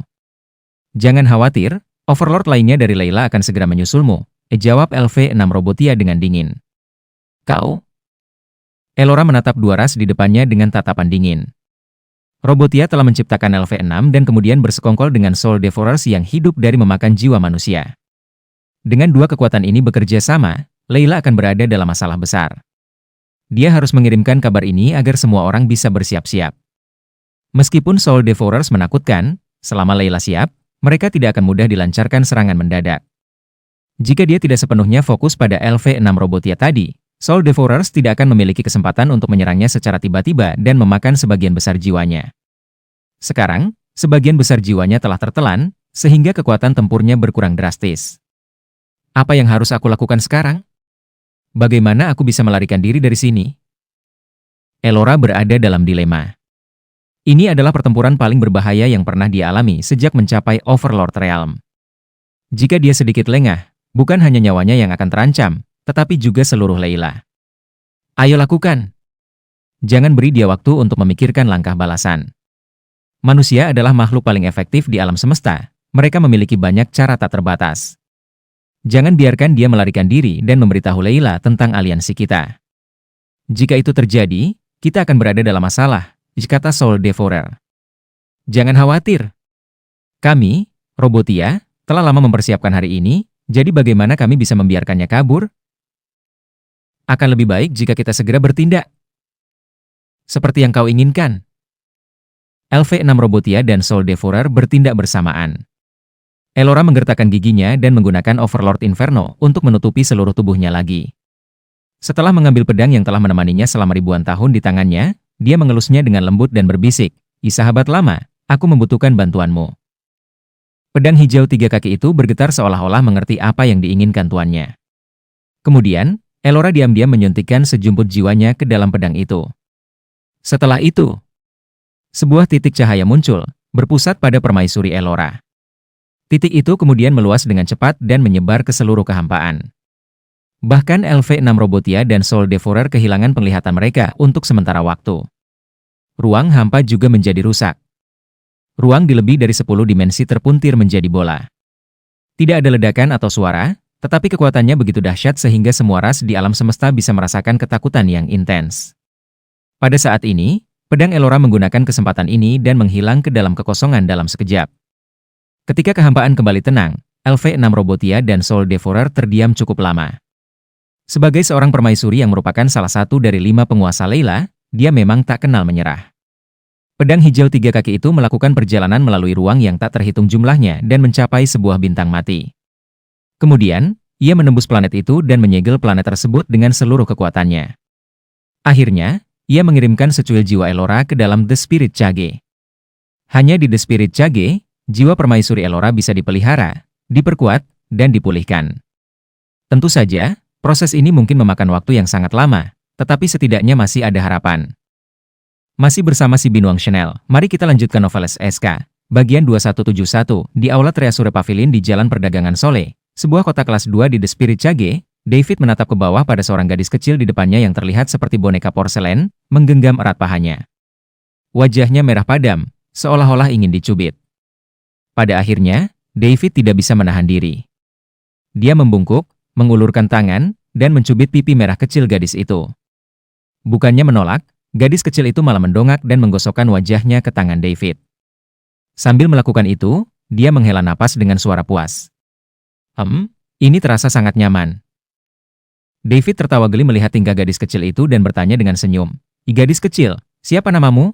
Jangan khawatir, Overlord lainnya dari Layla akan segera menyusulmu, jawab LV6 Robotia dengan dingin. Kau? Elora menatap dua ras di depannya dengan tatapan dingin. Robotia telah menciptakan LV6 dan kemudian bersekongkol dengan Soul Devourers yang hidup dari memakan jiwa manusia. Dengan dua kekuatan ini bekerja sama, Layla akan berada dalam masalah besar. Dia harus mengirimkan kabar ini agar semua orang bisa bersiap-siap. Meskipun Soul Devourers menakutkan, selama Layla siap, mereka tidak akan mudah dilancarkan serangan mendadak. Jika dia tidak sepenuhnya fokus pada LV6 Robotia tadi, Soul Devourers tidak akan memiliki kesempatan untuk menyerangnya secara tiba-tiba dan memakan sebagian besar jiwanya. Sekarang, sebagian besar jiwanya telah tertelan, sehingga kekuatan tempurnya berkurang drastis. Apa yang harus aku lakukan sekarang? Bagaimana aku bisa melarikan diri dari sini? Elora berada dalam dilema. Ini adalah pertempuran paling berbahaya yang pernah dia alami sejak mencapai Overlord Realm. Jika dia sedikit lengah, bukan hanya nyawanya yang akan terancam, tetapi juga seluruh Layla. Ayo lakukan. Jangan beri dia waktu untuk memikirkan langkah balasan. Manusia adalah makhluk paling efektif di alam semesta. Mereka memiliki banyak cara tak terbatas. Jangan biarkan dia melarikan diri dan memberitahu Layla tentang aliansi kita. Jika itu terjadi, kita akan berada dalam masalah, kata Soul Devourer. Jangan khawatir. Kami, Robotia, telah lama mempersiapkan hari ini, jadi bagaimana kami bisa membiarkannya kabur? Akan lebih baik jika kita segera bertindak. Seperti yang kau inginkan. LV6 Robotia dan Soul Devourer bertindak bersamaan. Elora menggertakkan giginya dan menggunakan Overlord Inferno untuk menutupi seluruh tubuhnya lagi. Setelah mengambil pedang yang telah menemaninya selama ribuan tahun di tangannya, dia mengelusnya dengan lembut dan berbisik, sahabat lama, aku membutuhkan bantuanmu." Pedang hijau 3 kaki itu bergetar seolah-olah mengerti apa yang diinginkan tuannya. Kemudian, Elora diam-diam menyuntikkan sejumput jiwanya ke dalam pedang itu. Setelah itu, sebuah titik cahaya muncul, berpusat pada permaisuri Elora. Titik itu kemudian meluas dengan cepat dan menyebar ke seluruh kehampaan. Bahkan LV-6 Robotia dan Soul Devourer kehilangan penglihatan mereka untuk sementara waktu. Ruang hampa juga menjadi rusak. Ruang di lebih dari 10 dimensi terpuntir menjadi bola. Tidak ada ledakan atau suara, tetapi kekuatannya begitu dahsyat sehingga semua ras di alam semesta bisa merasakan ketakutan yang intens. Pada saat ini, pedang Elora menggunakan kesempatan ini dan menghilang ke dalam kekosongan dalam sekejap. Ketika kehampaan kembali tenang, LV-6 Robotia dan Soul Devourer terdiam cukup lama. Sebagai seorang permaisuri yang merupakan salah satu dari 5 penguasa Layla, dia memang tak kenal menyerah. Pedang hijau 3 kaki itu melakukan perjalanan melalui ruang yang tak terhitung jumlahnya dan mencapai sebuah bintang mati. Kemudian, ia menembus planet itu dan menyegel planet tersebut dengan seluruh kekuatannya. Akhirnya, ia mengirimkan secuil jiwa Elora ke dalam The Spirit Cage. Hanya di The Spirit Cage, jiwa permaisuri Elora bisa dipelihara, diperkuat, dan dipulihkan. Tentu saja, proses ini mungkin memakan waktu yang sangat lama, tetapi setidaknya masih ada harapan. Masih bersama si Binuang Chanel, mari kita lanjutkan novel SK, bagian 2171, di Aula Treasure Pavilion di Jalan Perdagangan Sole, sebuah kota kelas 2 di The Spirit Cage. David menatap ke bawah pada seorang gadis kecil di depannya yang terlihat seperti boneka porselen, menggenggam erat pahanya. Wajahnya merah padam, seolah-olah ingin dicubit. Pada akhirnya, David tidak bisa menahan diri. Dia membungkuk, mengulurkan tangan, dan mencubit pipi merah kecil gadis itu. Bukannya menolak, gadis kecil itu malah mendongak dan menggosokkan wajahnya ke tangan David. Sambil melakukan itu, dia menghela napas dengan suara puas. Ini terasa sangat nyaman. David tertawa geli melihat tingkah gadis kecil itu dan bertanya dengan senyum. Gadis kecil, siapa namamu?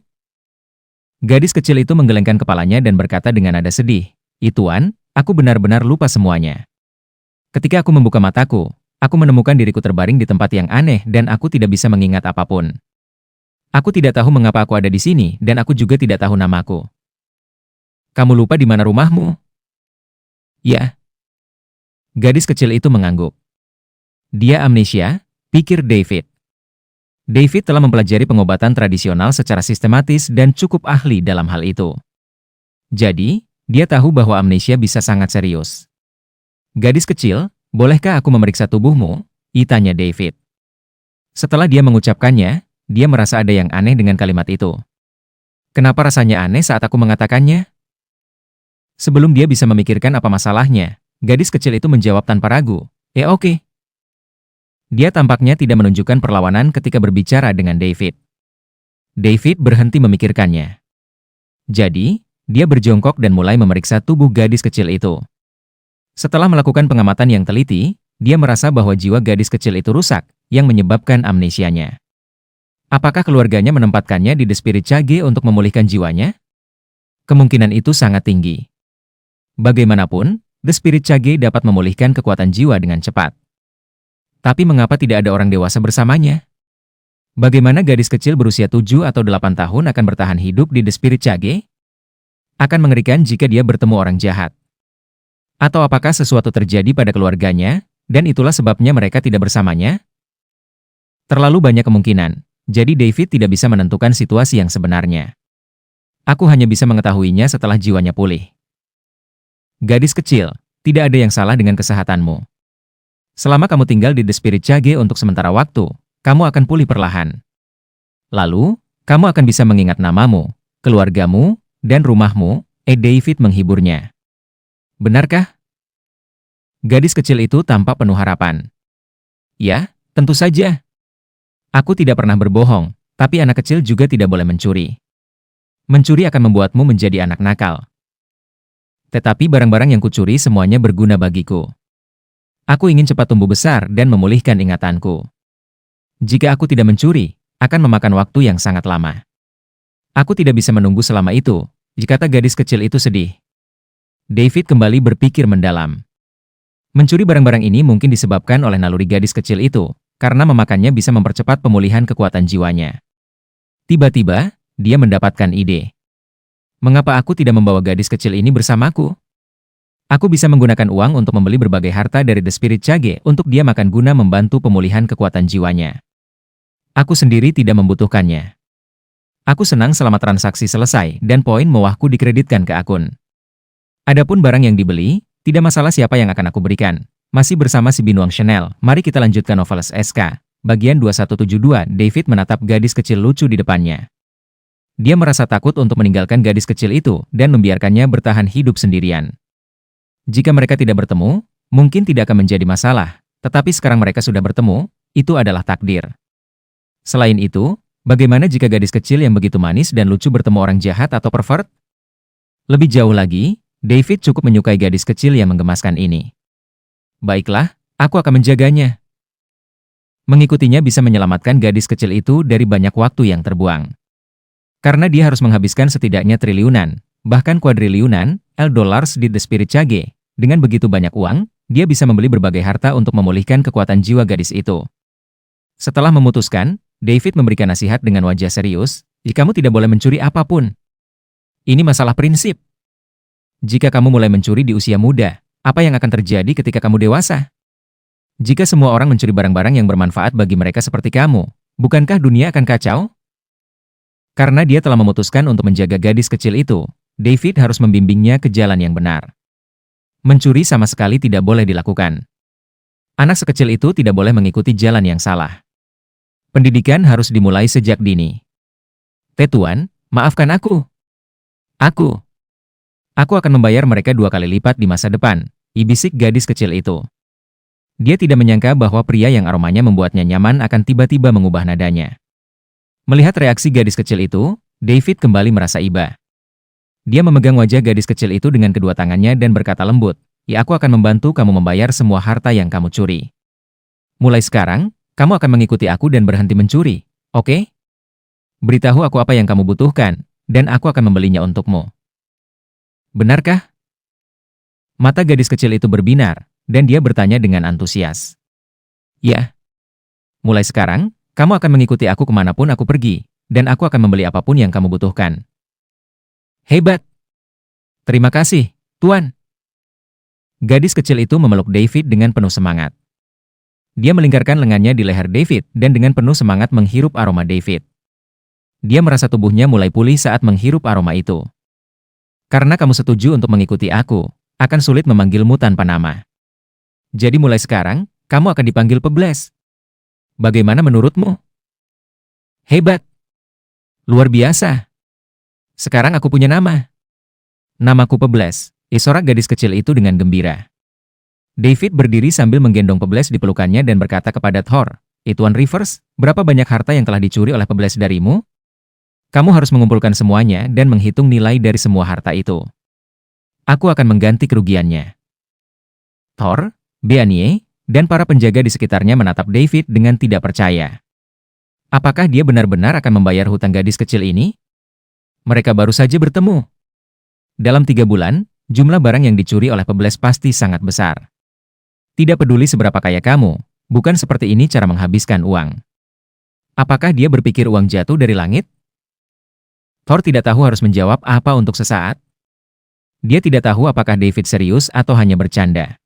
Gadis kecil itu menggelengkan kepalanya dan berkata dengan nada sedih. Tuan, aku benar-benar lupa semuanya. Ketika aku membuka mataku, aku menemukan diriku terbaring di tempat yang aneh dan aku tidak bisa mengingat apapun. Aku tidak tahu mengapa aku ada di sini dan aku juga tidak tahu namaku. Kamu lupa di mana rumahmu? Ya. Gadis kecil itu mengangguk. Dia amnesia, pikir David. David telah mempelajari pengobatan tradisional secara sistematis dan cukup ahli dalam hal itu. Jadi, dia tahu bahwa amnesia bisa sangat serius. Gadis kecil, bolehkah aku memeriksa tubuhmu? Tanya David. Setelah dia mengucapkannya, dia merasa ada yang aneh dengan kalimat itu. Kenapa rasanya aneh saat aku mengatakannya? Sebelum dia bisa memikirkan apa masalahnya, gadis kecil itu menjawab tanpa ragu. Oke. Dia tampaknya tidak menunjukkan perlawanan ketika berbicara dengan David. David berhenti memikirkannya. Jadi, dia berjongkok dan mulai memeriksa tubuh gadis kecil itu. Setelah melakukan pengamatan yang teliti, dia merasa bahwa jiwa gadis kecil itu rusak, yang menyebabkan amnesianya. Apakah keluarganya menempatkannya di The Spirit Cage untuk memulihkan jiwanya? Kemungkinan itu sangat tinggi. Bagaimanapun, The Spirit Cage dapat memulihkan kekuatan jiwa dengan cepat. Tapi mengapa tidak ada orang dewasa bersamanya? Bagaimana gadis kecil berusia 7 atau 8 tahun akan bertahan hidup di The Spirit Cage? Akan mengerikan jika dia bertemu orang jahat. Atau apakah sesuatu terjadi pada keluarganya, dan itulah sebabnya mereka tidak bersamanya? Terlalu banyak kemungkinan, jadi David tidak bisa menentukan situasi yang sebenarnya. Aku hanya bisa mengetahuinya setelah jiwanya pulih. Gadis kecil, tidak ada yang salah dengan kesehatanmu. Selama kamu tinggal di The Spirit Cage untuk sementara waktu, kamu akan pulih perlahan. Lalu, kamu akan bisa mengingat namamu, keluargamu, dan rumahmu. David menghiburnya. Benarkah? Gadis kecil itu tampak penuh harapan. Ya, tentu saja. Aku tidak pernah berbohong, tapi anak kecil juga tidak boleh mencuri. Mencuri akan membuatmu menjadi anak nakal. Tetapi barang-barang yang kucuri semuanya berguna bagiku. Aku ingin cepat tumbuh besar dan memulihkan ingatanku. Jika aku tidak mencuri, akan memakan waktu yang sangat lama. Aku tidak bisa menunggu selama itu, kata gadis kecil itu sedih. David kembali berpikir mendalam. Mencuri barang-barang ini mungkin disebabkan oleh naluri gadis kecil itu, karena memakannya bisa mempercepat pemulihan kekuatan jiwanya. Tiba-tiba, dia mendapatkan ide. Mengapa aku tidak membawa gadis kecil ini bersamaku? Aku bisa menggunakan uang untuk membeli berbagai harta dari The Spirit Cage untuk dia makan guna membantu pemulihan kekuatan jiwanya. Aku sendiri tidak membutuhkannya. Aku senang selama transaksi selesai dan poin mewahku dikreditkan ke akun. Adapun barang yang dibeli, tidak masalah siapa yang akan aku berikan. Masih bersama si Binuang Chanel, mari kita lanjutkan Noveles SK. Bagian 2172, David menatap gadis kecil lucu di depannya. Dia merasa takut untuk meninggalkan gadis kecil itu dan membiarkannya bertahan hidup sendirian. Jika mereka tidak bertemu, mungkin tidak akan menjadi masalah, tetapi sekarang mereka sudah bertemu, itu adalah takdir. Selain itu, bagaimana jika gadis kecil yang begitu manis dan lucu bertemu orang jahat atau pervert? Lebih jauh lagi, David cukup menyukai gadis kecil yang menggemaskan ini. Baiklah, aku akan menjaganya. Mengikutinya bisa menyelamatkan gadis kecil itu dari banyak waktu yang terbuang. Karena dia harus menghabiskan setidaknya triliunan, bahkan kuadriliunan, $dollars di The Spirit Cage. Dengan begitu banyak uang, dia bisa membeli berbagai harta untuk memulihkan kekuatan jiwa gadis itu. Setelah memutuskan, David memberikan nasihat dengan wajah serius, kamu tidak boleh mencuri apapun. Ini masalah prinsip. Jika kamu mulai mencuri di usia muda, apa yang akan terjadi ketika kamu dewasa? Jika semua orang mencuri barang-barang yang bermanfaat bagi mereka seperti kamu, bukankah dunia akan kacau? Karena dia telah memutuskan untuk menjaga gadis kecil itu, David harus membimbingnya ke jalan yang benar. Mencuri sama sekali tidak boleh dilakukan. Anak sekecil itu tidak boleh mengikuti jalan yang salah. Pendidikan harus dimulai sejak dini. Tuan, maafkan aku. Aku akan membayar mereka 2 kali lipat di masa depan, ibisik gadis kecil itu. Dia tidak menyangka bahwa pria yang aromanya membuatnya nyaman akan tiba-tiba mengubah nadanya. Melihat reaksi gadis kecil itu, David kembali merasa iba. Dia memegang wajah gadis kecil itu dengan kedua tangannya dan berkata lembut, aku akan membantu kamu membayar semua harta yang kamu curi. Mulai sekarang, kamu akan mengikuti aku dan berhenti mencuri, oke? Beritahu aku apa yang kamu butuhkan, dan aku akan membelinya untukmu. Benarkah? Mata gadis kecil itu berbinar, dan dia bertanya dengan antusias. Ya. Mulai sekarang, kamu akan mengikuti aku kemanapun aku pergi, dan aku akan membeli apapun yang kamu butuhkan. Hebat! Terima kasih, Tuan. Gadis kecil itu memeluk David dengan penuh semangat. Dia melingkarkan lengannya di leher David dan dengan penuh semangat menghirup aroma David. Dia merasa tubuhnya mulai pulih saat menghirup aroma itu. Karena kamu setuju untuk mengikuti aku, akan sulit memanggilmu tanpa nama. Jadi mulai sekarang, kamu akan dipanggil Pebles. Bagaimana menurutmu? Hebat. Luar biasa. Sekarang aku punya nama. Namaku Pebles, sorak gadis kecil itu dengan gembira. David berdiri sambil menggendong Pebles di pelukannya dan berkata kepada Thor, Tuan Rivers, berapa banyak harta yang telah dicuri oleh Pebles darimu? Kamu harus mengumpulkan semuanya dan menghitung nilai dari semua harta itu. Aku akan mengganti kerugiannya. Thor, Beanie, dan para penjaga di sekitarnya menatap David dengan tidak percaya. Apakah dia benar-benar akan membayar hutang gadis kecil ini? Mereka baru saja bertemu. Dalam 3 bulan, jumlah barang yang dicuri oleh Pebles pasti sangat besar. Tidak peduli seberapa kaya kamu, bukan seperti ini cara menghabiskan uang. Apakah dia berpikir uang jatuh dari langit? Thor tidak tahu harus menjawab apa untuk sesaat. Dia tidak tahu apakah David serius atau hanya bercanda.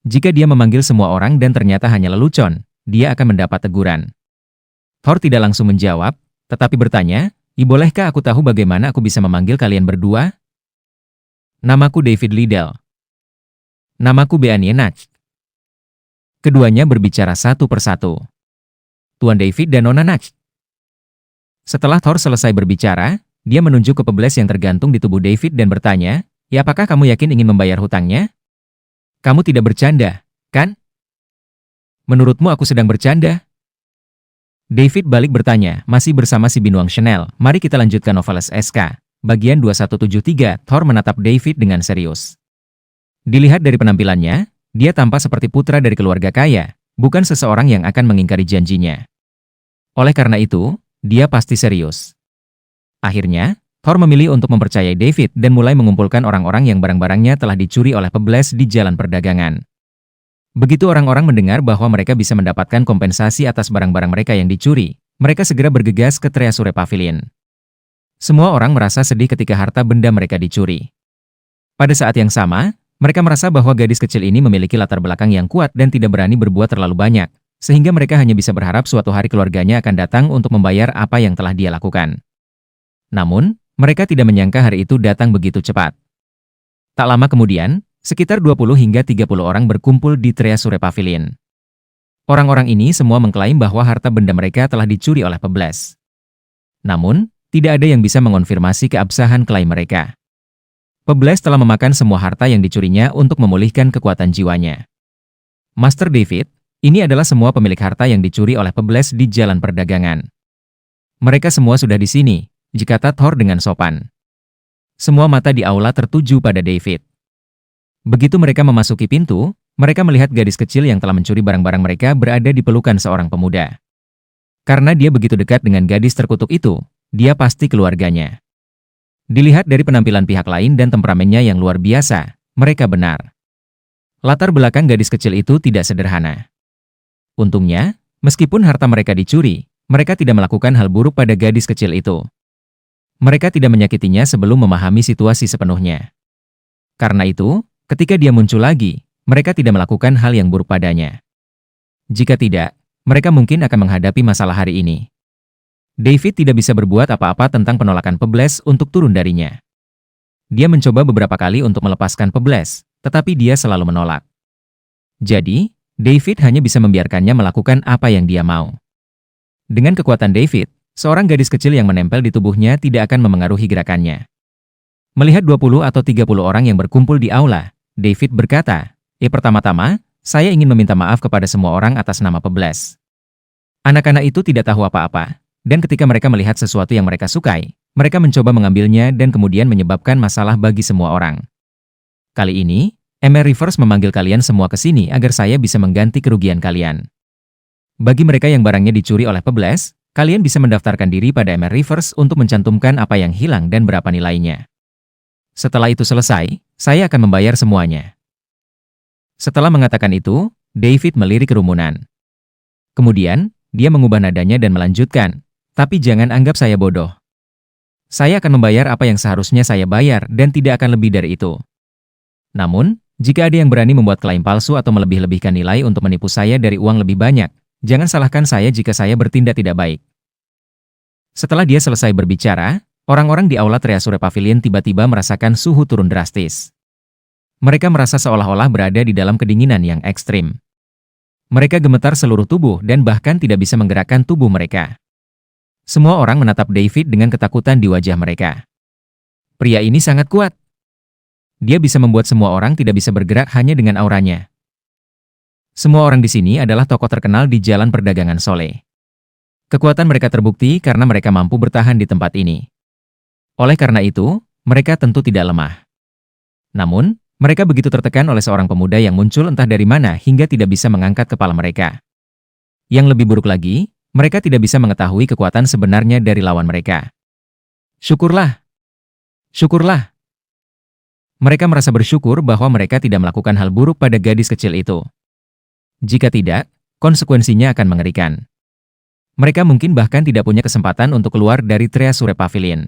Jika dia memanggil semua orang dan ternyata hanya lelucon, dia akan mendapat teguran. Thor tidak langsung menjawab, tetapi bertanya, bolehkah aku tahu bagaimana aku bisa memanggil kalian berdua? Namaku David Liddell. Namaku Beanie Natch. Keduanya berbicara satu persatu. Tuan David dan Nona Natch. Setelah Thor selesai berbicara, dia menunjuk ke Pebles yang tergantung di tubuh David dan bertanya, apakah kamu yakin ingin membayar hutangnya? Kamu tidak bercanda, kan? Menurutmu aku sedang bercanda? David balik bertanya, masih bersama si Binuang Chanel. Mari kita lanjutkan Noveles SK. Bagian 2173, Thor menatap David dengan serius. Dilihat dari penampilannya, dia tampak seperti putra dari keluarga kaya, bukan seseorang yang akan mengingkari janjinya. Oleh karena itu, dia pasti serius. Akhirnya, Thor memilih untuk mempercayai David dan mulai mengumpulkan orang-orang yang barang-barangnya telah dicuri oleh Pebles di jalan perdagangan. Begitu orang-orang mendengar bahwa mereka bisa mendapatkan kompensasi atas barang-barang mereka yang dicuri, mereka segera bergegas ke Treasure Pavilion. Semua orang merasa sedih ketika harta benda mereka dicuri. Pada saat yang sama, mereka merasa bahwa gadis kecil ini memiliki latar belakang yang kuat dan tidak berani berbuat terlalu banyak, sehingga mereka hanya bisa berharap suatu hari keluarganya akan datang untuk membayar apa yang telah dia lakukan. Namun, mereka tidak menyangka hari itu datang begitu cepat. Tak lama kemudian, sekitar 20 hingga 30 orang berkumpul di Treasure Pavilion. Orang-orang ini semua mengklaim bahwa harta benda mereka telah dicuri oleh pebelas. Namun, tidak ada yang bisa mengonfirmasi keabsahan klaim mereka. Pebelas telah memakan semua harta yang dicurinya untuk memulihkan kekuatan jiwanya. Master David, ini adalah semua pemilik harta yang dicuri oleh pebelas di jalan perdagangan. Mereka semua sudah di sini, kata Thor dengan sopan. Semua mata di aula tertuju pada David. Begitu mereka memasuki pintu, mereka melihat gadis kecil yang telah mencuri barang-barang mereka berada di pelukan seorang pemuda. Karena dia begitu dekat dengan gadis terkutuk itu, dia pasti keluarganya. Dilihat dari penampilan pihak lain dan temperamennya yang luar biasa, mereka benar. Latar belakang gadis kecil itu tidak sederhana. Untungnya, meskipun harta mereka dicuri, mereka tidak melakukan hal buruk pada gadis kecil itu. Mereka tidak menyakitinya sebelum memahami situasi sepenuhnya. Karena itu, ketika dia muncul lagi, mereka tidak melakukan hal yang buruk padanya. Jika tidak, mereka mungkin akan menghadapi masalah hari ini. David tidak bisa berbuat apa-apa tentang penolakan pebelas untuk turun darinya. Dia mencoba beberapa kali untuk melepaskan pebelas, tetapi dia selalu menolak. Jadi, David hanya bisa membiarkannya melakukan apa yang dia mau. Dengan kekuatan David, seorang gadis kecil yang menempel di tubuhnya tidak akan memengaruhi gerakannya. Melihat 20 atau 30 orang yang berkumpul di aula, David berkata, pertama-tama, saya ingin meminta maaf kepada semua orang atas nama pebelas. Anak-anak itu tidak tahu apa-apa. Dan ketika mereka melihat sesuatu yang mereka sukai, mereka mencoba mengambilnya dan kemudian menyebabkan masalah bagi semua orang. Kali ini, Emer Rivers memanggil kalian semua ke sini agar saya bisa mengganti kerugian kalian. Bagi mereka yang barangnya dicuri oleh pebelas, kalian bisa mendaftarkan diri pada Emer Rivers untuk mencantumkan apa yang hilang dan berapa nilainya. Setelah itu selesai, saya akan membayar semuanya. Setelah mengatakan itu, David melirik kerumunan. Kemudian, dia mengubah nadanya dan melanjutkan, tapi jangan anggap saya bodoh. Saya akan membayar apa yang seharusnya saya bayar dan tidak akan lebih dari itu. Namun, jika ada yang berani membuat klaim palsu atau melebih-lebihkan nilai untuk menipu saya dari uang lebih banyak, jangan salahkan saya jika saya bertindak tidak baik. Setelah dia selesai berbicara, orang-orang di aula Treasure Pavilion tiba-tiba merasakan suhu turun drastis. Mereka merasa seolah-olah berada di dalam kedinginan yang ekstrim. Mereka gemetar seluruh tubuh dan bahkan tidak bisa menggerakkan tubuh mereka. Semua orang menatap David dengan ketakutan di wajah mereka. Pria ini sangat kuat. Dia bisa membuat semua orang tidak bisa bergerak hanya dengan auranya. Semua orang di sini adalah tokoh terkenal di jalan perdagangan Sole. Kekuatan mereka terbukti karena mereka mampu bertahan di tempat ini. Oleh karena itu, mereka tentu tidak lemah. Namun, mereka begitu tertekan oleh seorang pemuda yang muncul entah dari mana hingga tidak bisa mengangkat kepala mereka. Yang lebih buruk lagi, mereka tidak bisa mengetahui kekuatan sebenarnya dari lawan mereka. Syukurlah. Syukurlah. Mereka merasa bersyukur bahwa mereka tidak melakukan hal buruk pada gadis kecil itu. Jika tidak, konsekuensinya akan mengerikan. Mereka mungkin bahkan tidak punya kesempatan untuk keluar dari Treasure Pavilion.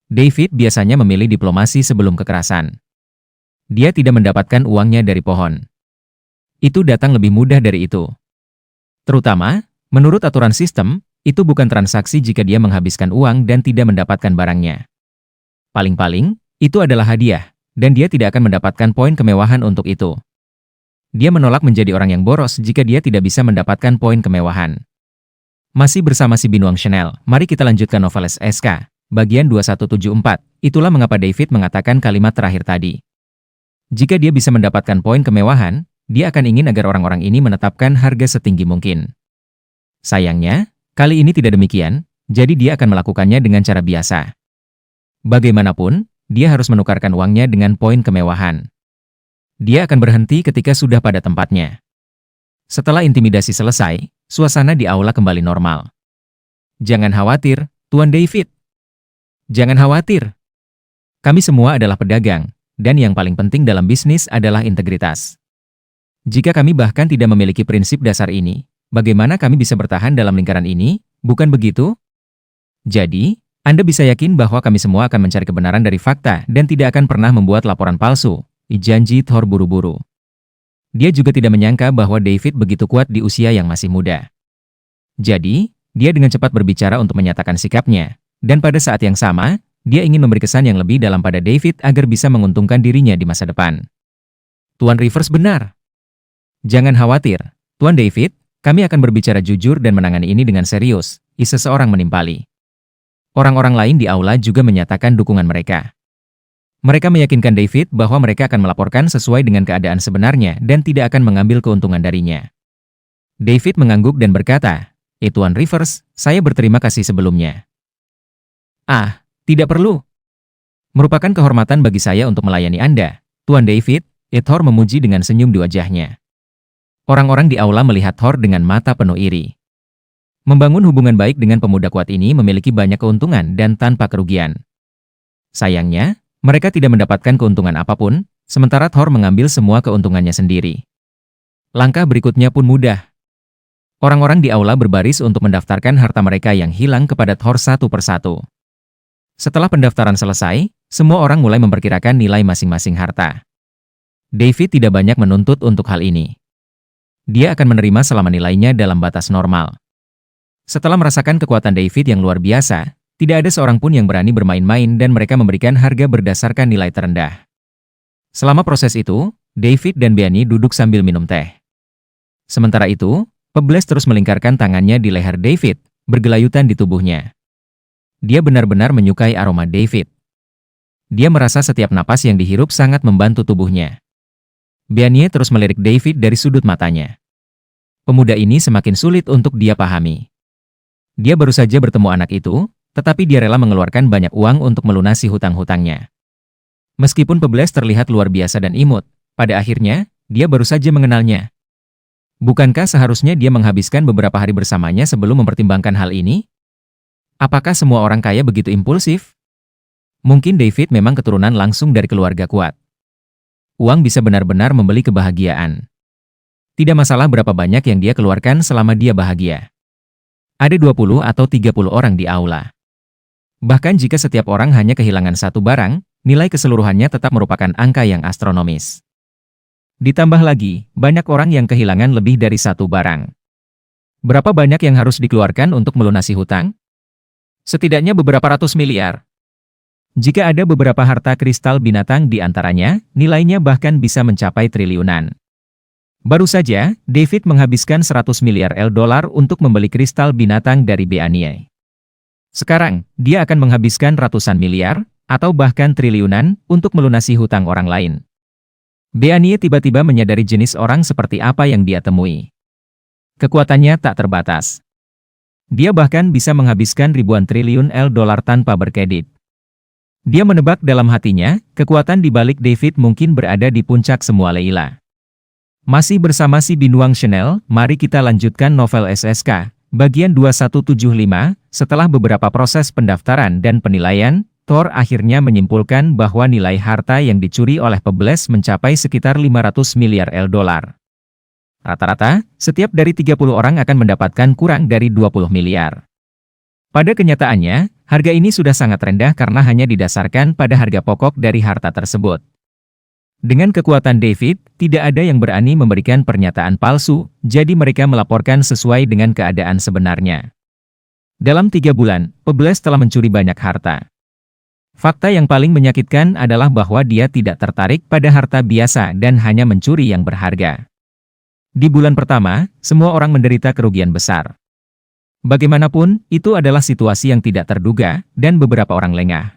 David biasanya memilih diplomasi sebelum kekerasan. Dia tidak mendapatkan uangnya dari pohon. Itu datang lebih mudah dari itu. Terutama, menurut aturan sistem, itu bukan transaksi jika dia menghabiskan uang dan tidak mendapatkan barangnya. Paling-paling, itu adalah hadiah, dan dia tidak akan mendapatkan poin kemewahan untuk itu. Dia menolak menjadi orang yang boros jika dia tidak bisa mendapatkan poin kemewahan. Masih bersama si Binuang Chanel, mari kita lanjutkan Noveles SK, bagian 2174. Itulah mengapa David mengatakan kalimat terakhir tadi. Jika dia bisa mendapatkan poin kemewahan, dia akan ingin agar orang-orang ini menetapkan harga setinggi mungkin. Sayangnya, kali ini tidak demikian, jadi dia akan melakukannya dengan cara biasa. Bagaimanapun, dia harus menukarkan uangnya dengan poin kemewahan. Dia akan berhenti ketika sudah pada tempatnya. Setelah intimidasi selesai, suasana di aula kembali normal. Jangan khawatir, Tuan David. Jangan khawatir. Kami semua adalah pedagang, dan yang paling penting dalam bisnis adalah integritas. Jika kami bahkan tidak memiliki prinsip dasar ini, bagaimana kami bisa bertahan dalam lingkaran ini, bukan begitu? Jadi, Anda bisa yakin bahwa kami semua akan mencari kebenaran dari fakta dan tidak akan pernah membuat laporan palsu, janji Thor buru-buru. Dia juga tidak menyangka bahwa David begitu kuat di usia yang masih muda. Jadi, dia dengan cepat berbicara untuk menyatakan sikapnya, Dan pada saat yang sama, dia ingin memberi kesan yang lebih dalam pada David agar bisa menguntungkan dirinya di masa depan. Tuan Rivers benar. Jangan khawatir, Tuan David, kami akan berbicara jujur dan menangani ini dengan serius, seseorang menimpali. Orang-orang lain di aula juga menyatakan dukungan mereka. Mereka meyakinkan David bahwa mereka akan melaporkan sesuai dengan keadaan sebenarnya dan tidak akan mengambil keuntungan darinya. David mengangguk dan berkata, Tuan Rivers, saya berterima kasih sebelumnya. Ah, tidak perlu. Merupakan kehormatan bagi saya untuk melayani Anda, Tuan David, Thor memuji dengan senyum di wajahnya. Orang-orang di aula melihat Thor dengan mata penuh iri. Membangun hubungan baik dengan pemuda kuat ini memiliki banyak keuntungan dan tanpa kerugian. Sayangnya, mereka tidak mendapatkan keuntungan apapun, sementara Thor mengambil semua keuntungannya sendiri. Langkah berikutnya pun mudah. Orang-orang di aula berbaris untuk mendaftarkan harta mereka yang hilang kepada Thor satu persatu. Setelah pendaftaran selesai, semua orang mulai memperkirakan nilai masing-masing harta. David tidak banyak menuntut untuk hal ini. Dia akan menerima selama nilainya dalam batas normal. Setelah merasakan kekuatan David yang luar biasa, tidak ada seorang pun yang berani bermain-main dan mereka memberikan harga berdasarkan nilai terendah. Selama proses itu, David dan Beanie duduk sambil minum teh. Sementara itu, Pebles terus melingkarkan tangannya di leher David, bergelayutan di tubuhnya. Dia benar-benar menyukai aroma David. Dia merasa setiap napas yang dihirup sangat membantu tubuhnya. Beanie terus melirik David dari sudut matanya. Pemuda ini semakin sulit untuk dia pahami. Dia baru saja bertemu anak itu, tetapi dia rela mengeluarkan banyak uang untuk melunasi hutang-hutangnya. Meskipun Pebles terlihat luar biasa dan imut, pada akhirnya, dia baru saja mengenalnya. Bukankah seharusnya dia menghabiskan beberapa hari bersamanya sebelum mempertimbangkan hal ini? Apakah semua orang kaya begitu impulsif? Mungkin David memang keturunan langsung dari keluarga kuat. Uang bisa benar-benar membeli kebahagiaan. Tidak masalah berapa banyak yang dia keluarkan selama dia bahagia. Ada 20 atau 30 orang di aula. Bahkan jika setiap orang hanya kehilangan satu barang, nilai keseluruhannya tetap merupakan angka yang astronomis. Ditambah lagi, banyak orang yang kehilangan lebih dari satu barang. Berapa banyak yang harus dikeluarkan untuk melunasi hutang? Setidaknya beberapa ratus miliar. Jika ada beberapa harta kristal binatang di antaranya, nilainya bahkan bisa mencapai triliunan. Baru saja, David menghabiskan 100 miliar dolar untuk membeli kristal binatang dari Beanie. Sekarang, dia akan menghabiskan ratusan miliar, atau bahkan triliunan, untuk melunasi hutang orang lain. Beanie tiba-tiba menyadari jenis orang seperti apa yang dia temui. Kekuatannya tak terbatas. Dia bahkan bisa menghabiskan ribuan triliun dolar tanpa berkedit. Dia menebak dalam hatinya, kekuatan di balik David mungkin berada di puncak semua Leila. Masih bersama si Binuang Chanel, mari kita lanjutkan novel SSK, bagian 2175, setelah beberapa proses pendaftaran dan penilaian, Thor akhirnya menyimpulkan bahwa nilai harta yang dicuri oleh Pebles mencapai sekitar 500 miliar dolar. Rata-rata, setiap dari 30 orang akan mendapatkan kurang dari 20 miliar. Pada kenyataannya, harga ini sudah sangat rendah karena hanya didasarkan pada harga pokok dari harta tersebut. Dengan kekuatan David, tidak ada yang berani memberikan pernyataan palsu, jadi mereka melaporkan sesuai dengan keadaan sebenarnya. Dalam 3 bulan, Pebles telah mencuri banyak harta. Fakta yang paling menyakitkan adalah bahwa dia tidak tertarik pada harta biasa dan hanya mencuri yang berharga. Di bulan pertama, semua orang menderita kerugian besar. Bagaimanapun, itu adalah situasi yang tidak terduga, dan beberapa orang lengah.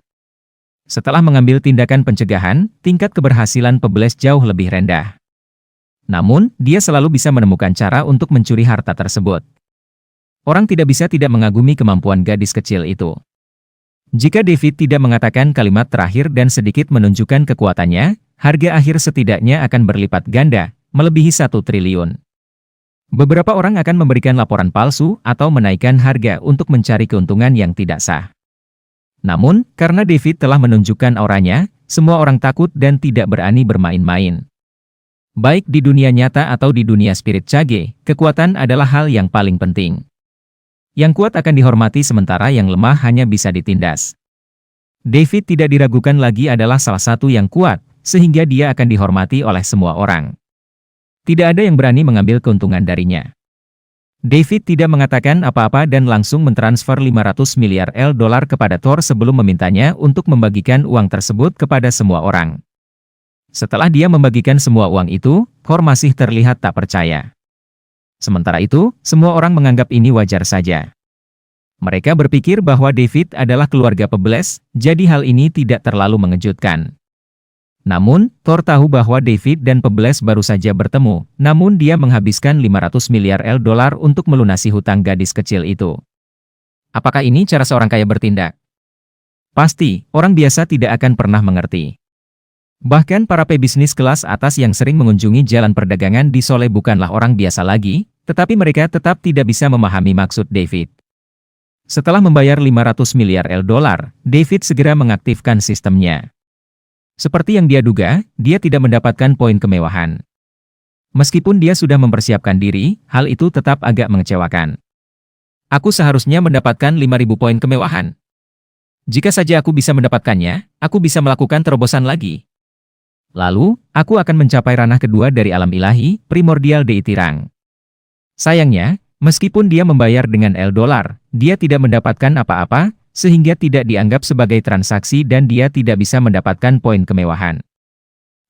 Setelah mengambil tindakan pencegahan, tingkat keberhasilan Pebles jauh lebih rendah. Namun, dia selalu bisa menemukan cara untuk mencuri harta tersebut. Orang tidak bisa tidak mengagumi kemampuan gadis kecil itu. Jika David tidak mengatakan kalimat terakhir dan sedikit menunjukkan kekuatannya, harga akhir setidaknya akan berlipat ganda, melebihi 1 triliun. Beberapa orang akan memberikan laporan palsu atau menaikkan harga untuk mencari keuntungan yang tidak sah. Namun, karena David telah menunjukkan auranya, semua orang takut dan tidak berani bermain-main. Baik di dunia nyata atau di dunia spirit Cage, kekuatan adalah hal yang paling penting. Yang kuat akan dihormati sementara yang lemah hanya bisa ditindas. David tidak diragukan lagi adalah salah satu yang kuat, sehingga dia akan dihormati oleh semua orang. Tidak ada yang berani mengambil keuntungan darinya. David tidak mengatakan apa-apa dan langsung mentransfer 500 miliar dolar kepada Thor sebelum memintanya untuk membagikan uang tersebut kepada semua orang. Setelah dia membagikan semua uang itu, Thor masih terlihat tak percaya. Sementara itu, semua orang menganggap ini wajar saja. Mereka berpikir bahwa David adalah keluarga pebeles, jadi hal ini tidak terlalu mengejutkan. Namun, Thor tahu bahwa David dan pebeles baru saja bertemu, namun dia menghabiskan 500 miliar dolar untuk melunasi hutang gadis kecil itu. Apakah ini cara seorang kaya bertindak? Pasti, orang biasa tidak akan pernah mengerti. Bahkan para pebisnis kelas atas yang sering mengunjungi jalan perdagangan di Seoul bukanlah orang biasa lagi, tetapi mereka tetap tidak bisa memahami maksud David. Setelah membayar 500 miliar dolar, David segera mengaktifkan sistemnya. Seperti yang dia duga, dia tidak mendapatkan poin kemewahan. Meskipun dia sudah mempersiapkan diri, hal itu tetap agak mengecewakan. Aku seharusnya mendapatkan 5.000 poin kemewahan. Jika saja aku bisa mendapatkannya, aku bisa melakukan terobosan lagi. Lalu, aku akan mencapai ranah kedua dari alam ilahi, primordial deity rang. Sayangnya, meskipun dia membayar dengan dolar, dia tidak mendapatkan apa-apa, sehingga tidak dianggap sebagai transaksi dan dia tidak bisa mendapatkan poin kemewahan.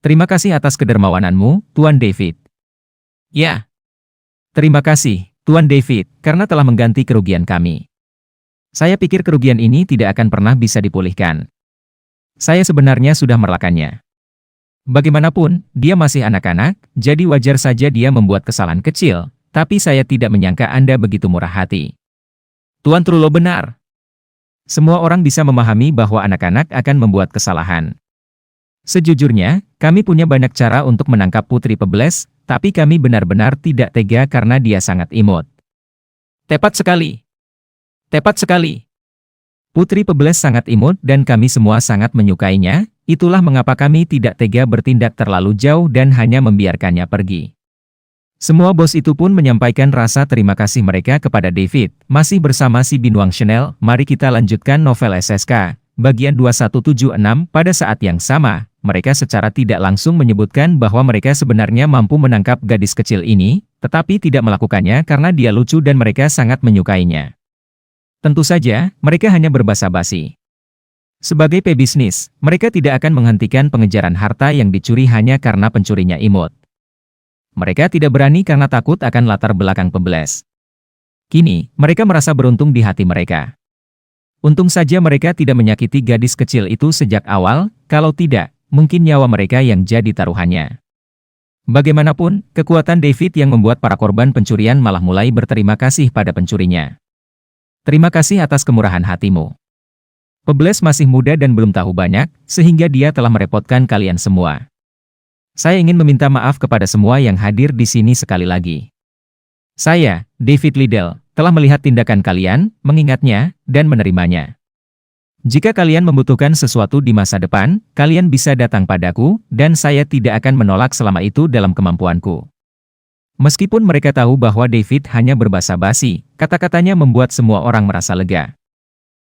Terima kasih atas kedermawananmu, Tuan David. Ya. Terima kasih, Tuan David, karena telah mengganti kerugian kami. Saya pikir kerugian ini tidak akan pernah bisa dipulihkan. Saya sebenarnya sudah merelakannya. Bagaimanapun, dia masih anak-anak, jadi wajar saja dia membuat kesalahan kecil. Tapi saya tidak menyangka Anda begitu murah hati. Tuan Trullo benar. Semua orang bisa memahami bahwa anak-anak akan membuat kesalahan. Sejujurnya, kami punya banyak cara untuk menangkap putri pebeles, tapi kami benar-benar tidak tega karena dia sangat imut. Tepat sekali. Tepat sekali. Putri pebeles sangat imut dan kami semua sangat menyukainya, itulah mengapa kami tidak tega bertindak terlalu jauh dan hanya membiarkannya pergi. Semua bos itu pun menyampaikan rasa terima kasih mereka kepada David. Masih bersama si Binuang Chanel, mari kita lanjutkan novel SSK, bagian 2176. Pada saat yang sama, mereka secara tidak langsung menyebutkan bahwa mereka sebenarnya mampu menangkap gadis kecil ini, tetapi tidak melakukannya karena dia lucu dan mereka sangat menyukainya. Tentu saja, mereka hanya berbasa-basi. Sebagai pebisnis, mereka tidak akan menghentikan pengejaran harta yang dicuri hanya karena pencurinya imut. Mereka tidak berani karena takut akan latar belakang pebeles. Kini, mereka merasa beruntung di hati mereka. Untung saja mereka tidak menyakiti gadis kecil itu sejak awal, kalau tidak, mungkin nyawa mereka yang jadi taruhannya. Bagaimanapun, kekuatan David yang membuat para korban pencurian malah mulai berterima kasih pada pencurinya. Terima kasih atas kemurahan hatimu. Pebeles masih muda dan belum tahu banyak, sehingga dia telah merepotkan kalian semua. Saya ingin meminta maaf kepada semua yang hadir di sini sekali lagi. Saya, David Liddell, telah melihat tindakan kalian, mengingatnya, dan menerimanya. Jika kalian membutuhkan sesuatu di masa depan, kalian bisa datang padaku, dan saya tidak akan menolak selama itu dalam kemampuanku. Meskipun mereka tahu bahwa David hanya berbasa-basi, kata-katanya membuat semua orang merasa lega.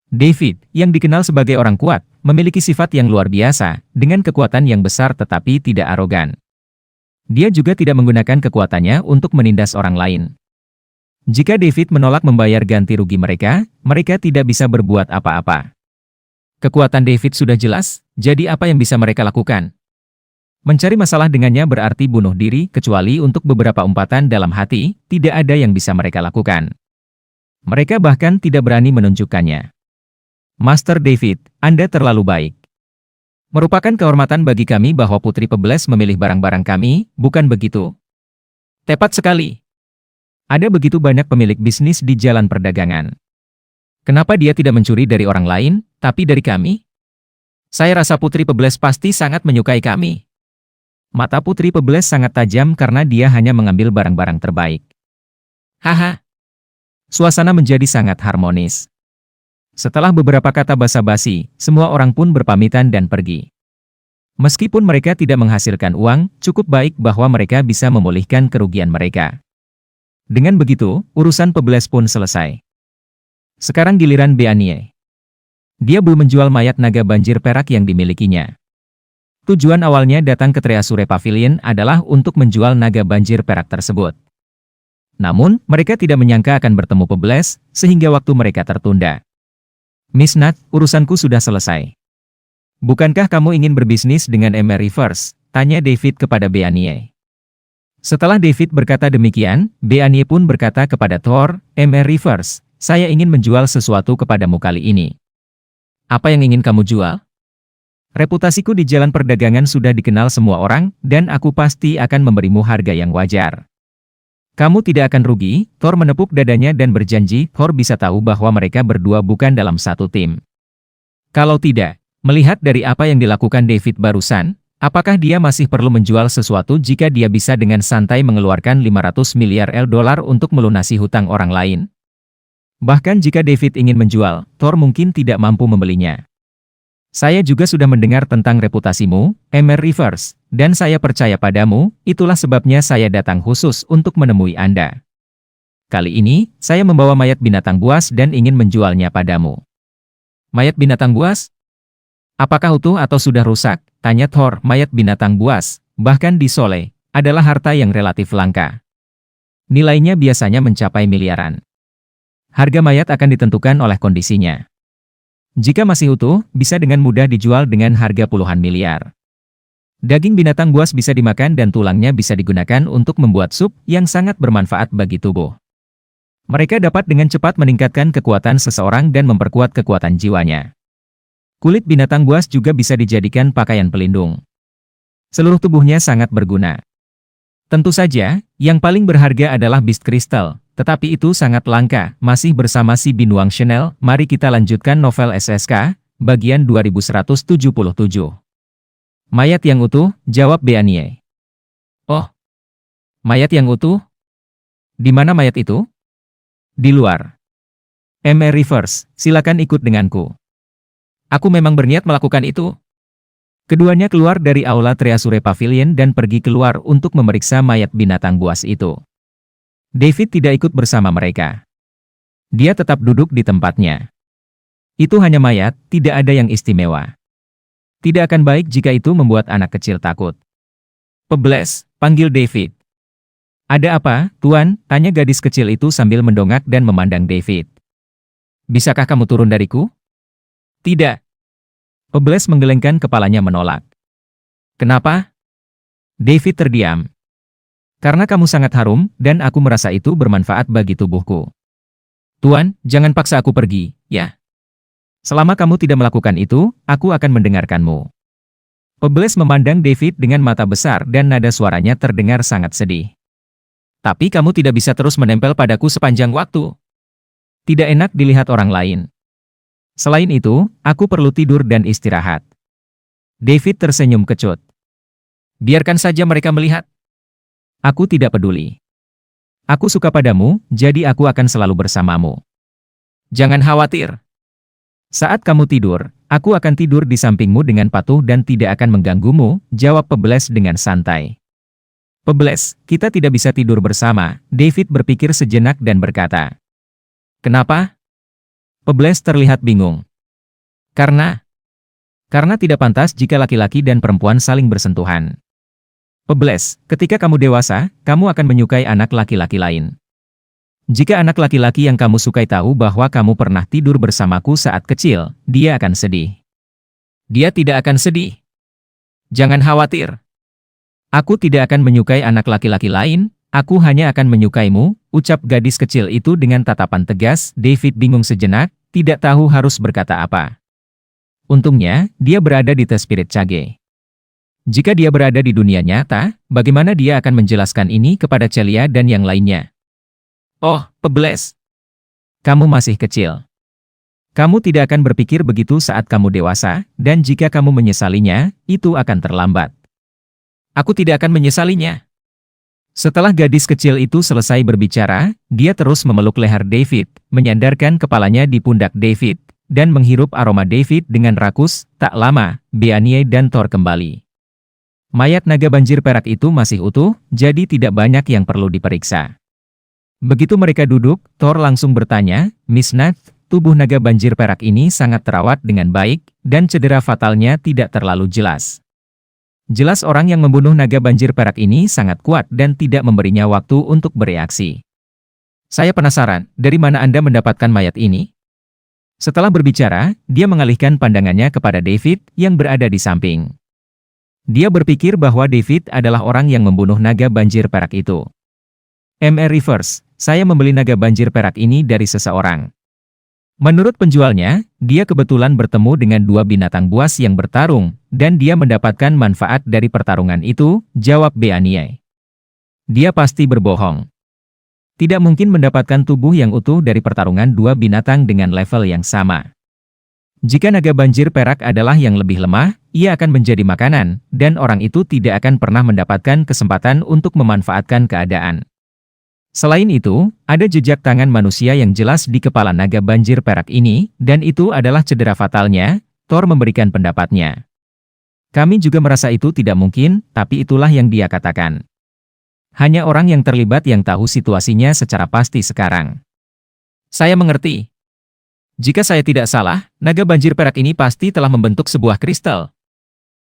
David, yang dikenal sebagai orang kuat, memiliki sifat yang luar biasa, dengan kekuatan yang besar tetapi tidak arogan. Dia juga tidak menggunakan kekuatannya untuk menindas orang lain. Jika David menolak membayar ganti rugi mereka, mereka tidak bisa berbuat apa-apa. Kekuatan David sudah jelas, jadi apa yang bisa mereka lakukan? Mencari masalah dengannya berarti bunuh diri, kecuali untuk beberapa umpatan dalam hati, tidak ada yang bisa mereka lakukan. Mereka bahkan tidak berani menunjukkannya. Master David, Anda terlalu baik. Merupakan kehormatan bagi kami bahwa Putri Pebeles memilih barang-barang kami, bukan begitu? Tepat sekali. Ada begitu banyak pemilik bisnis di jalan perdagangan. Kenapa dia tidak mencuri dari orang lain, tapi dari kami? Saya rasa Putri Pebeles pasti sangat menyukai kami. Mata Putri Pebeles sangat tajam karena dia hanya mengambil barang-barang terbaik. Haha. Suasana menjadi sangat harmonis. Setelah beberapa kata basa-basi, semua orang pun berpamitan dan pergi. Meskipun mereka tidak menghasilkan uang, cukup baik bahwa mereka bisa memulihkan kerugian mereka. Dengan begitu, urusan Pebeles pun selesai. Sekarang giliran Beanie. Dia belum menjual mayat naga banjir perak yang dimilikinya. Tujuan awalnya datang ke Treasure Pavilion adalah untuk menjual naga banjir perak tersebut. Namun, mereka tidak menyangka akan bertemu Pebles, sehingga waktu mereka tertunda. Miss Nat, urusanku sudah selesai. Bukankah kamu ingin berbisnis dengan Emer Rivers? Tanya David kepada Beanie. Setelah David berkata demikian, Beanie pun berkata kepada Thor, Emer Rivers, saya ingin menjual sesuatu kepadamu kali ini. Apa yang ingin kamu jual? Reputasiku di jalan perdagangan sudah dikenal semua orang, dan aku pasti akan memberimu harga yang wajar. Kamu tidak akan rugi. Thor menepuk dadanya dan berjanji Thor bisa tahu bahwa mereka berdua bukan dalam satu tim. Kalau tidak, melihat dari apa yang dilakukan David barusan, apakah dia masih perlu menjual sesuatu jika dia bisa dengan santai mengeluarkan 500 miliar dolar untuk melunasi hutang orang lain? Bahkan jika David ingin menjual, Thor mungkin tidak mampu membelinya. Saya juga sudah mendengar tentang reputasimu, Emer Rivers, dan saya percaya padamu, itulah sebabnya saya datang khusus untuk menemui Anda. Kali ini, saya membawa mayat binatang buas dan ingin menjualnya padamu. Mayat binatang buas? Apakah utuh atau sudah rusak? Tanya Thor. Mayat binatang buas, bahkan di Sole, adalah harta yang relatif langka. Nilainya biasanya mencapai miliaran. Harga mayat akan ditentukan oleh kondisinya. Jika masih utuh, bisa dengan mudah dijual dengan harga puluhan miliar. Daging binatang buas bisa dimakan dan tulangnya bisa digunakan untuk membuat sup yang sangat bermanfaat bagi tubuh. Mereka dapat dengan cepat meningkatkan kekuatan seseorang dan memperkuat kekuatan jiwanya. Kulit binatang buas juga bisa dijadikan pakaian pelindung. Seluruh tubuhnya sangat berguna. Tentu saja, yang paling berharga adalah Beast Crystal, tetapi itu sangat langka. Masih bersama si Binuang Chanel, mari kita lanjutkan novel SSK, bagian 2177. Mayat yang utuh, jawab Beanie. Oh, mayat yang utuh? Di mana mayat itu? Di luar. Emer Rivers, silakan ikut denganku. Aku memang berniat melakukan itu. Keduanya keluar dari aula Treasure Pavilion dan pergi keluar untuk memeriksa mayat binatang buas itu. David tidak ikut bersama mereka. Dia tetap duduk di tempatnya. Itu hanya mayat, tidak ada yang istimewa. Tidak akan baik jika itu membuat anak kecil takut. Pebles, panggil David. Ada apa, Tuan? Tanya gadis kecil itu sambil mendongak dan memandang David. Bisakah kamu turun dariku? Tidak. Pebles menggelengkan kepalanya menolak. Kenapa? David terdiam. Karena kamu sangat harum, dan aku merasa itu bermanfaat bagi tubuhku. Tuan, jangan paksa aku pergi, ya. Selama kamu tidak melakukan itu, aku akan mendengarkanmu. Pebles memandang David dengan mata besar dan nada suaranya terdengar sangat sedih. Tapi kamu tidak bisa terus menempel padaku sepanjang waktu. Tidak enak dilihat orang lain. Selain itu, aku perlu tidur dan istirahat. David tersenyum kecut. Biarkan saja mereka melihat. Aku tidak peduli. Aku suka padamu, jadi aku akan selalu bersamamu. Jangan khawatir. Saat kamu tidur, aku akan tidur di sampingmu dengan patuh dan tidak akan mengganggumu, jawab Pebles dengan santai. Pebles, kita tidak bisa tidur bersama, David berpikir sejenak dan berkata. Kenapa? Pebles terlihat bingung. Karena tidak pantas jika laki-laki dan perempuan saling bersentuhan. Pebles, ketika kamu dewasa, kamu akan menyukai anak laki-laki lain. Jika anak laki-laki yang kamu sukai tahu bahwa kamu pernah tidur bersamaku saat kecil, dia akan sedih. Dia tidak akan sedih. Jangan khawatir. Aku tidak akan menyukai anak laki-laki lain, aku hanya akan menyukaimu, ucap gadis kecil itu dengan tatapan tegas. David bingung sejenak, tidak tahu harus berkata apa. Untungnya, dia berada di The Spirit Cage. Jika dia berada di dunia nyata, bagaimana dia akan menjelaskan ini kepada Celia dan yang lainnya? Oh, Pebles. Kamu masih kecil. Kamu tidak akan berpikir begitu saat kamu dewasa, dan jika kamu menyesalinya, itu akan terlambat. Aku tidak akan menyesalinya. Setelah gadis kecil itu selesai berbicara, dia terus memeluk leher David, menyandarkan kepalanya di pundak David, dan menghirup aroma David dengan rakus. Tak lama, Beanie dan Thor kembali. Mayat naga banjir perak itu masih utuh, jadi tidak banyak yang perlu diperiksa. Begitu mereka duduk, Thor langsung bertanya, Miss Nat, tubuh naga banjir perak ini sangat terawat dengan baik, dan cedera fatalnya tidak terlalu jelas. Jelas orang yang membunuh naga banjir perak ini sangat kuat dan tidak memberinya waktu untuk bereaksi. Saya penasaran, dari mana Anda mendapatkan mayat ini? Setelah berbicara, dia mengalihkan pandangannya kepada David yang berada di samping. Dia berpikir bahwa David adalah orang yang membunuh naga banjir perak itu. Mr. Rivers, saya membeli naga banjir perak ini dari seseorang. Menurut penjualnya, dia kebetulan bertemu dengan dua binatang buas yang bertarung, dan dia mendapatkan manfaat dari pertarungan itu, jawab Beanie. Dia pasti berbohong. Tidak mungkin mendapatkan tubuh yang utuh dari pertarungan dua binatang dengan level yang sama. Jika naga banjir perak adalah yang lebih lemah, ia akan menjadi makanan, dan orang itu tidak akan pernah mendapatkan kesempatan untuk memanfaatkan keadaan. Selain itu, ada jejak tangan manusia yang jelas di kepala naga banjir perak ini, dan itu adalah cedera fatalnya, Thor memberikan pendapatnya. Kami juga merasa itu tidak mungkin, tapi itulah yang dia katakan. Hanya orang yang terlibat yang tahu situasinya secara pasti sekarang. Saya mengerti. Jika saya tidak salah, naga banjir perak ini pasti telah membentuk sebuah kristal.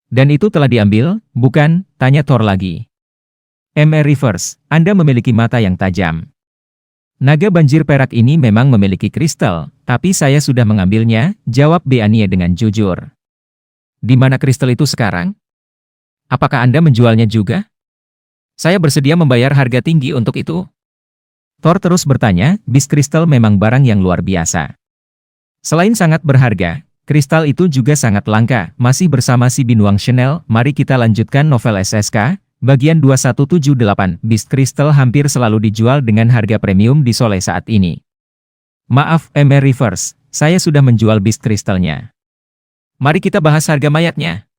Dan itu telah diambil, bukan? Tanya Thor lagi. Mr. Rivers, Anda memiliki mata yang tajam. Naga banjir perak ini memang memiliki kristal, tapi saya sudah mengambilnya, jawab Beanie dengan jujur. Di mana kristal itu sekarang? Apakah Anda menjualnya juga? Saya bersedia membayar harga tinggi untuk itu. Thor terus bertanya, bis kristal memang barang yang luar biasa. Selain sangat berharga, kristal itu juga sangat langka. Masih bersama si Binuang Chanel, mari kita lanjutkan novel SSK, bagian 2178. Bis kristal hampir selalu dijual dengan harga premium di Sole saat ini. Maaf, Mr. Rivers, saya sudah menjual bis kristalnya. Mari kita bahas harga mayatnya.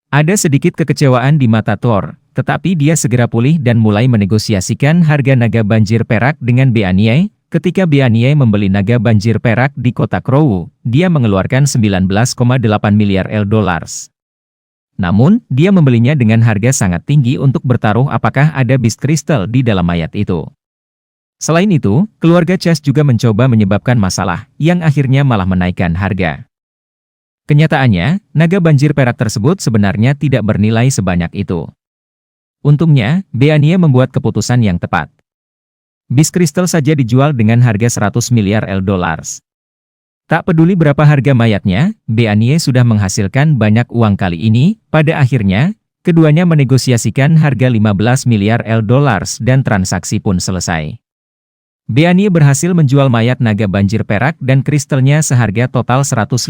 Ada sedikit kekecewaan di mata Thor. Tetapi dia segera pulih dan mulai menegosiasikan harga naga banjir perak dengan Beanie. Ketika Beanie membeli naga banjir perak di kota Crow, dia mengeluarkan 19,8 miliar dollars. Namun, dia membelinya dengan harga sangat tinggi untuk bertaruh apakah ada bis kristal di dalam mayat itu. Selain itu, keluarga Chase juga mencoba menyebabkan masalah, yang akhirnya malah menaikkan harga. Kenyataannya, naga banjir perak tersebut sebenarnya tidak bernilai sebanyak itu. Untungnya, Beanie membuat keputusan yang tepat. Bis kristal saja dijual dengan harga 100 miliar dollars. Tak peduli berapa harga mayatnya, Beanie sudah menghasilkan banyak uang kali ini. Pada akhirnya, keduanya menegosiasikan harga 15 miliar dollars dan transaksi pun selesai. Beanie berhasil menjual mayat naga banjir perak dan kristalnya seharga total 115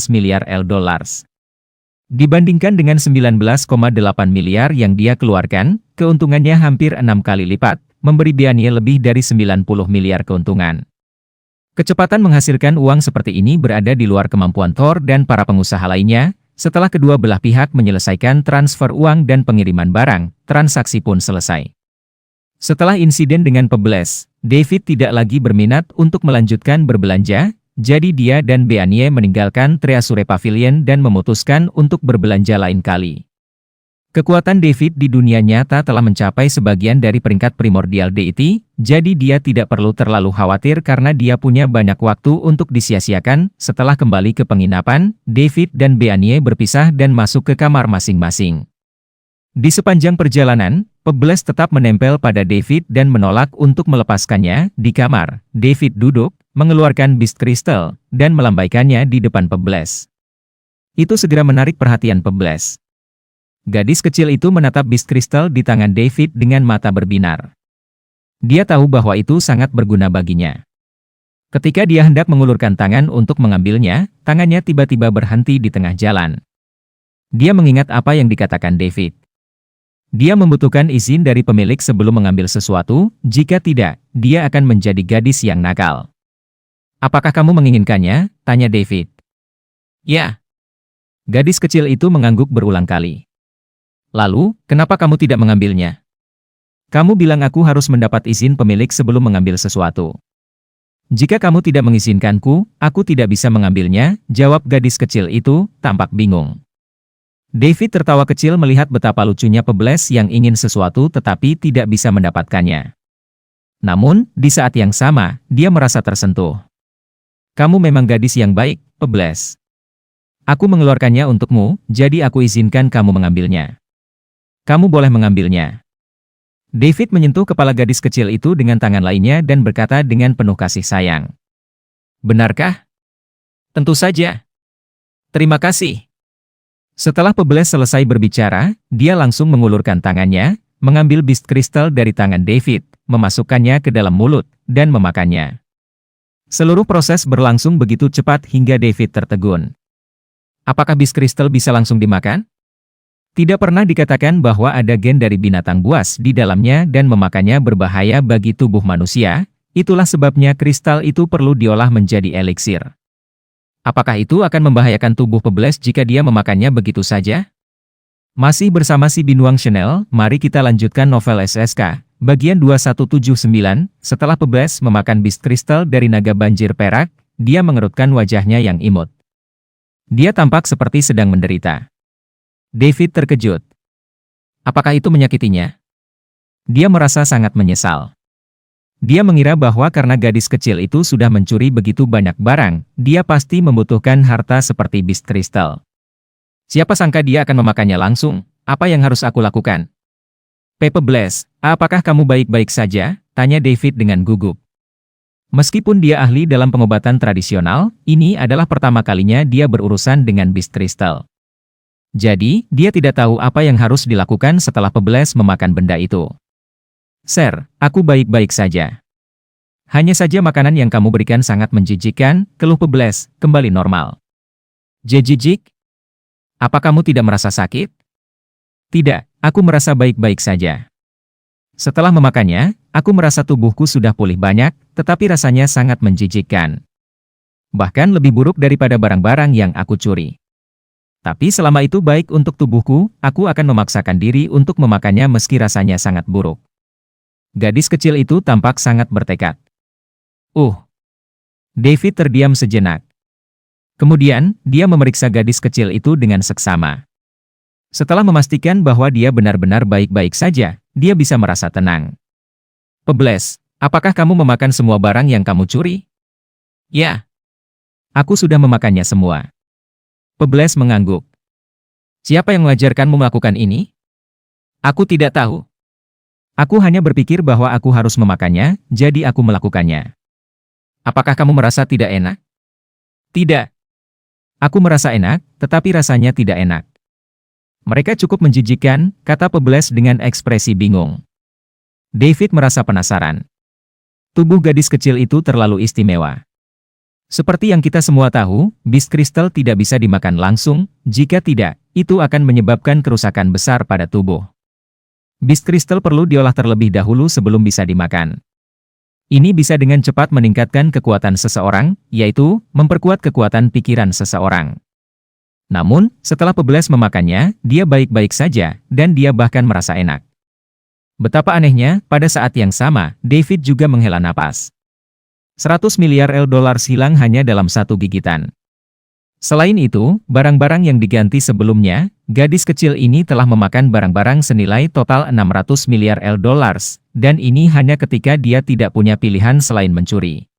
miliar dollars. Dibandingkan dengan 19,8 miliar yang dia keluarkan, keuntungannya hampir 6 kali lipat, memberi Beanie lebih dari 90 miliar keuntungan. Kecepatan menghasilkan uang seperti ini berada di luar kemampuan Thor dan para pengusaha lainnya. Setelah kedua belah pihak menyelesaikan transfer uang dan pengiriman barang, transaksi pun selesai. Setelah insiden dengan Pebles, David tidak lagi berminat untuk melanjutkan berbelanja. Jadi dia dan Beanie meninggalkan Treasure Pavilion dan memutuskan untuk berbelanja lain kali. Kekuatan David di dunia nyata telah mencapai sebagian dari peringkat primordial deity, jadi dia tidak perlu terlalu khawatir karena dia punya banyak waktu untuk disia-siakan. Setelah kembali ke penginapan, David dan Beanie berpisah dan masuk ke kamar masing-masing. Di sepanjang perjalanan, Pebles tetap menempel pada David dan menolak untuk melepaskannya. Di kamar, David duduk, mengeluarkan bis kristal, dan melambaikannya di depan Pebles. Itu segera menarik perhatian Pebles. Gadis kecil itu menatap bis kristal di tangan David dengan mata berbinar. Dia tahu bahwa itu sangat berguna baginya. Ketika dia hendak mengulurkan tangan untuk mengambilnya, tangannya tiba-tiba berhenti di tengah jalan. Dia mengingat apa yang dikatakan David. Dia membutuhkan izin dari pemilik sebelum mengambil sesuatu, jika tidak, dia akan menjadi gadis yang nakal. Apakah kamu menginginkannya? Tanya David. Ya. Gadis kecil itu mengangguk berulang kali. Lalu, kenapa kamu tidak mengambilnya? Kamu bilang aku harus mendapat izin pemilik sebelum mengambil sesuatu. Jika kamu tidak mengizinkanku, aku tidak bisa mengambilnya, jawab gadis kecil itu, tampak bingung. David tertawa kecil melihat betapa lucunya Pebles yang ingin sesuatu tetapi tidak bisa mendapatkannya. Namun, di saat yang sama, dia merasa tersentuh. Kamu memang gadis yang baik, Pebles. Aku mengeluarkannya untukmu, jadi aku izinkan kamu mengambilnya. Kamu boleh mengambilnya. David menyentuh kepala gadis kecil itu dengan tangan lainnya dan berkata dengan penuh kasih sayang. Benarkah? Tentu saja. Terima kasih. Setelah Pebles selesai berbicara, dia langsung mengulurkan tangannya, mengambil Beast Crystal dari tangan David, memasukkannya ke dalam mulut, dan memakannya. Seluruh proses berlangsung begitu cepat hingga David tertegun. Apakah Beast Crystal bisa langsung dimakan? Tidak pernah dikatakan bahwa ada gen dari binatang buas di dalamnya dan memakannya berbahaya bagi tubuh manusia, itulah sebabnya kristal itu perlu diolah menjadi eliksir. Apakah itu akan membahayakan tubuh Pebles jika dia memakannya begitu saja? Masih bersama si Binuang Chanel, mari kita lanjutkan novel SSK, bagian 2179, setelah Pebles memakan Beast Crystal dari naga banjir perak, dia mengerutkan wajahnya yang imut. Dia tampak seperti sedang menderita. David terkejut. Apakah itu menyakitinya? Dia merasa sangat menyesal. Dia mengira bahwa karena gadis kecil itu sudah mencuri begitu banyak barang, dia pasti membutuhkan harta seperti Beast Crystal. Siapa sangka dia akan memakannya langsung? Apa yang harus aku lakukan? Pebles, apakah kamu baik-baik saja? Tanya David dengan gugup. Meskipun dia ahli dalam pengobatan tradisional, ini adalah pertama kalinya dia berurusan dengan Beast Crystal. Jadi, dia tidak tahu apa yang harus dilakukan setelah Pebles memakan benda itu. Sir, aku baik-baik saja. Hanya saja makanan yang kamu berikan sangat menjijikkan, keluh Pebles, kembali normal. Jijik? Apa kamu tidak merasa sakit? Tidak, aku merasa baik-baik saja. Setelah memakannya, aku merasa tubuhku sudah pulih banyak, tetapi rasanya sangat menjijikkan. Bahkan lebih buruk daripada barang-barang yang aku curi. Tapi selama itu baik untuk tubuhku, aku akan memaksakan diri untuk memakannya meski rasanya sangat buruk. Gadis kecil itu tampak sangat bertekad. David terdiam sejenak. Kemudian, dia memeriksa gadis kecil itu dengan seksama. Setelah memastikan bahwa dia benar-benar baik-baik saja, dia bisa merasa tenang. Pebles, apakah kamu memakan semua barang yang kamu curi? Ya. Aku sudah memakannya semua. Pebles mengangguk. Siapa yang mengajarkanmu melakukan ini? Aku tidak tahu. Aku hanya berpikir bahwa aku harus memakannya, jadi aku melakukannya. Apakah kamu merasa tidak enak? Tidak. Aku merasa enak, tetapi rasanya tidak enak. Mereka cukup menjijikkan, kata Pebles dengan ekspresi bingung. David merasa penasaran. Tubuh gadis kecil itu terlalu istimewa. Seperti yang kita semua tahu, Beast Crystal tidak bisa dimakan langsung, jika tidak, itu akan menyebabkan kerusakan besar pada tubuh. Beast Crystal perlu diolah terlebih dahulu sebelum bisa dimakan. Ini bisa dengan cepat meningkatkan kekuatan seseorang, yaitu, memperkuat kekuatan pikiran seseorang. Namun, setelah Pebles memakannya, dia baik-baik saja, dan dia bahkan merasa enak. Betapa anehnya, pada saat yang sama, David juga menghela napas. 100 miliar dolar hilang hanya dalam satu gigitan. Selain itu, barang-barang yang diganti sebelumnya, gadis kecil ini telah memakan barang-barang senilai total 600 miliar dolar, dan ini hanya ketika dia tidak punya pilihan selain mencuri.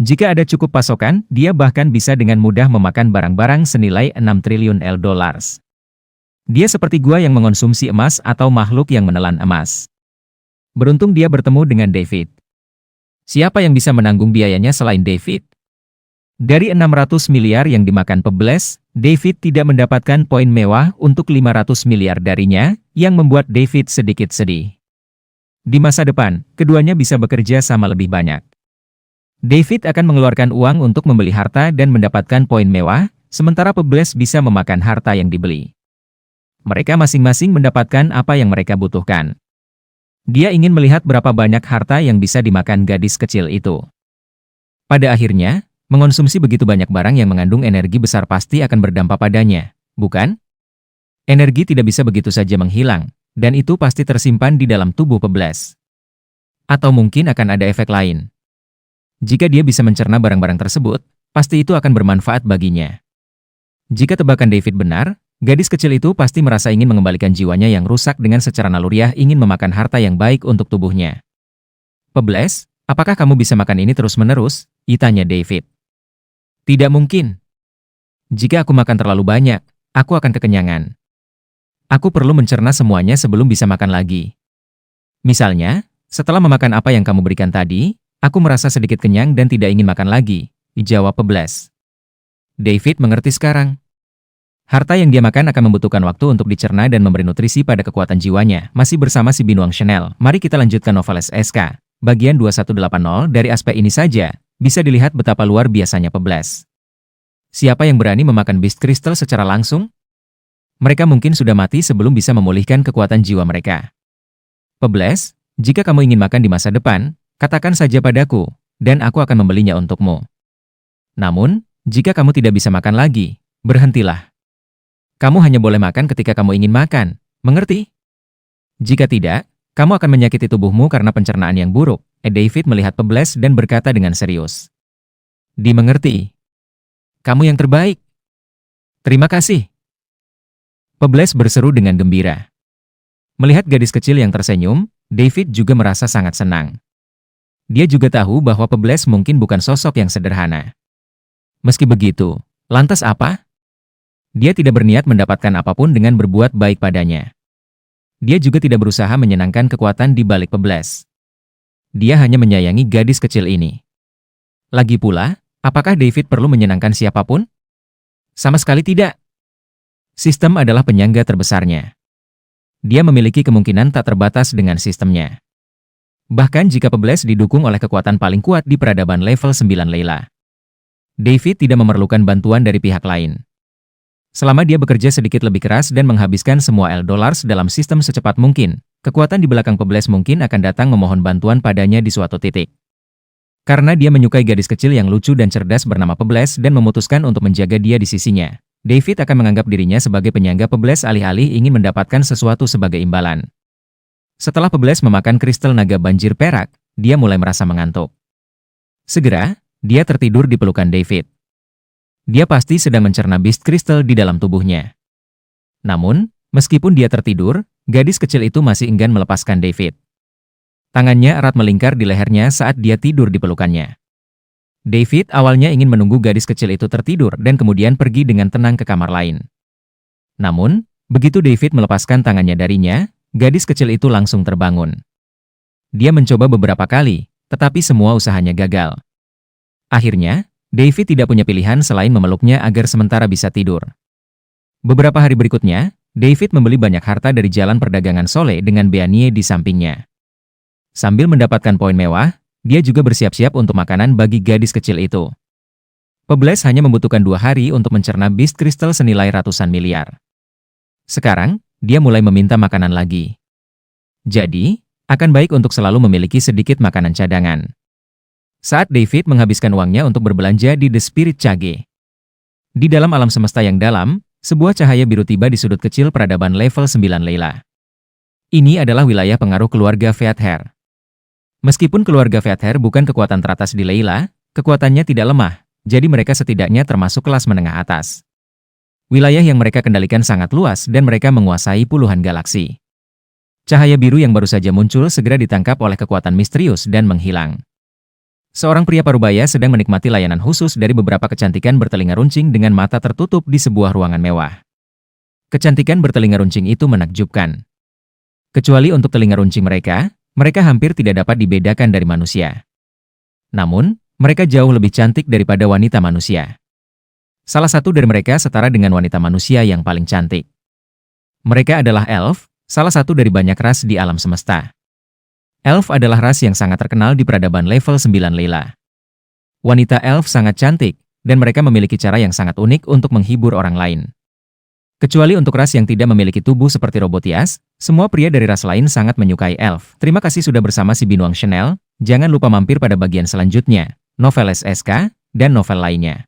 Jika ada cukup pasokan, dia bahkan bisa dengan mudah memakan barang-barang senilai 6 triliun dolar. Dia seperti gua yang mengonsumsi emas atau makhluk yang menelan emas. Beruntung dia bertemu dengan David. Siapa yang bisa menanggung biayanya selain David? Dari 600 miliar yang dimakan Pebles, David tidak mendapatkan poin mewah untuk 500 miliar darinya, yang membuat David sedikit sedih. Di masa depan, keduanya bisa bekerja sama lebih banyak. David akan mengeluarkan uang untuk membeli harta dan mendapatkan poin mewah, sementara Pebles bisa memakan harta yang dibeli. Mereka masing-masing mendapatkan apa yang mereka butuhkan. Dia ingin melihat berapa banyak harta yang bisa dimakan gadis kecil itu. Pada akhirnya, mengonsumsi begitu banyak barang yang mengandung energi besar pasti akan berdampak padanya, bukan? Energi tidak bisa begitu saja menghilang, dan itu pasti tersimpan di dalam tubuh Pebles. Atau mungkin akan ada efek lain. Jika dia bisa mencerna barang-barang tersebut, pasti itu akan bermanfaat baginya. Jika tebakan David benar, gadis kecil itu pasti merasa ingin mengembalikan jiwanya yang rusak dengan secara naluriah ingin memakan harta yang baik untuk tubuhnya. Pebles, apakah kamu bisa makan ini terus-menerus? Tanya David. Tidak mungkin. Jika aku makan terlalu banyak, aku akan kekenyangan. Aku perlu mencerna semuanya sebelum bisa makan lagi. Misalnya, setelah memakan apa yang kamu berikan tadi, aku merasa sedikit kenyang dan tidak ingin makan lagi, jawab Pebbles. David mengerti sekarang. Harta yang dia makan akan membutuhkan waktu untuk dicerna dan memberi nutrisi pada kekuatan jiwanya. Masih bersama si Binuang Chanel, mari kita lanjutkan novel SK. Bagian 2180 dari aspek ini saja, bisa dilihat betapa luar biasanya Pebbles. Siapa yang berani memakan Beast Crystal secara langsung? Mereka mungkin sudah mati sebelum bisa memulihkan kekuatan jiwa mereka. Pebbles, jika kamu ingin makan di masa depan, katakan saja padaku, dan aku akan membelinya untukmu. Namun, jika kamu tidak bisa makan lagi, berhentilah. Kamu hanya boleh makan ketika kamu ingin makan, mengerti? Jika tidak, kamu akan menyakiti tubuhmu karena pencernaan yang buruk. David melihat Pebbles dan berkata dengan serius. Dimengerti. Kamu yang terbaik. Terima kasih. Pebbles berseru dengan gembira. Melihat gadis kecil yang tersenyum, David juga merasa sangat senang. Dia juga tahu bahwa Pebbles mungkin bukan sosok yang sederhana. Meski begitu, lantas apa? Dia tidak berniat mendapatkan apapun dengan berbuat baik padanya. Dia juga tidak berusaha menyenangkan kekuatan di balik Pebbles. Dia hanya menyayangi gadis kecil ini. Lagi pula, apakah David perlu menyenangkan siapapun? Sama sekali tidak. Sistem adalah penyangga terbesarnya. Dia memiliki kemungkinan tak terbatas dengan sistemnya. Bahkan jika Pebbles didukung oleh kekuatan paling kuat di peradaban level 9 Layla. David tidak memerlukan bantuan dari pihak lain. Selama dia bekerja sedikit lebih keras dan menghabiskan semua $L dalam sistem secepat mungkin, kekuatan di belakang Pebbles mungkin akan datang memohon bantuan padanya di suatu titik. Karena dia menyukai gadis kecil yang lucu dan cerdas bernama Pebbles dan memutuskan untuk menjaga dia di sisinya, David akan menganggap dirinya sebagai penyangga Pebbles alih-alih ingin mendapatkan sesuatu sebagai imbalan. Setelah Pebbles memakan kristal naga banjir perak, dia mulai merasa mengantuk. Segera, dia tertidur di pelukan David. Dia pasti sedang mencerna Beast Crystal di dalam tubuhnya. Namun, meskipun dia tertidur, gadis kecil itu masih enggan melepaskan David. Tangannya erat melingkar di lehernya saat dia tidur di pelukannya. David awalnya ingin menunggu gadis kecil itu tertidur dan kemudian pergi dengan tenang ke kamar lain. Namun, begitu David melepaskan tangannya darinya, gadis kecil itu langsung terbangun. Dia mencoba beberapa kali, tetapi semua usahanya gagal. Akhirnya, David tidak punya pilihan selain memeluknya agar sementara bisa tidur. Beberapa hari berikutnya, David membeli banyak harta dari jalan perdagangan Sole dengan Beanie di sampingnya. Sambil mendapatkan poin mewah, dia juga bersiap-siap untuk makanan bagi gadis kecil itu. Pebbles hanya membutuhkan 2 hari untuk mencerna Beast Crystal senilai ratusan miliar. Sekarang, dia mulai meminta makanan lagi. Jadi, akan baik untuk selalu memiliki sedikit makanan cadangan. Saat David menghabiskan uangnya untuk berbelanja di The Spirit Cage. Di dalam alam semesta yang dalam, sebuah cahaya biru tiba di sudut kecil peradaban level 9 Layla. Ini adalah wilayah pengaruh keluarga Feather. Meskipun keluarga Feather bukan kekuatan teratas di Layla, kekuatannya tidak lemah, jadi mereka setidaknya termasuk kelas menengah atas. Wilayah yang mereka kendalikan sangat luas dan mereka menguasai puluhan galaksi. Cahaya biru yang baru saja muncul segera ditangkap oleh kekuatan misterius dan menghilang. Seorang pria parubaya sedang menikmati layanan khusus dari beberapa kecantikan bertelinga runcing dengan mata tertutup di sebuah ruangan mewah. Kecantikan bertelinga runcing itu menakjubkan. Kecuali untuk telinga runcing mereka hampir tidak dapat dibedakan dari manusia. Namun, mereka jauh lebih cantik daripada wanita manusia. Salah satu dari mereka setara dengan wanita manusia yang paling cantik. Mereka adalah elf, salah satu dari banyak ras di alam semesta. Elf adalah ras yang sangat terkenal di peradaban level 9 Layla. Wanita elf sangat cantik, dan mereka memiliki cara yang sangat unik untuk menghibur orang lain. Kecuali untuk ras yang tidak memiliki tubuh seperti Robotias, semua pria dari ras lain sangat menyukai elf. Terima kasih sudah bersama si Binuang Chanel, jangan lupa mampir pada bagian selanjutnya, novel SK, dan novel lainnya.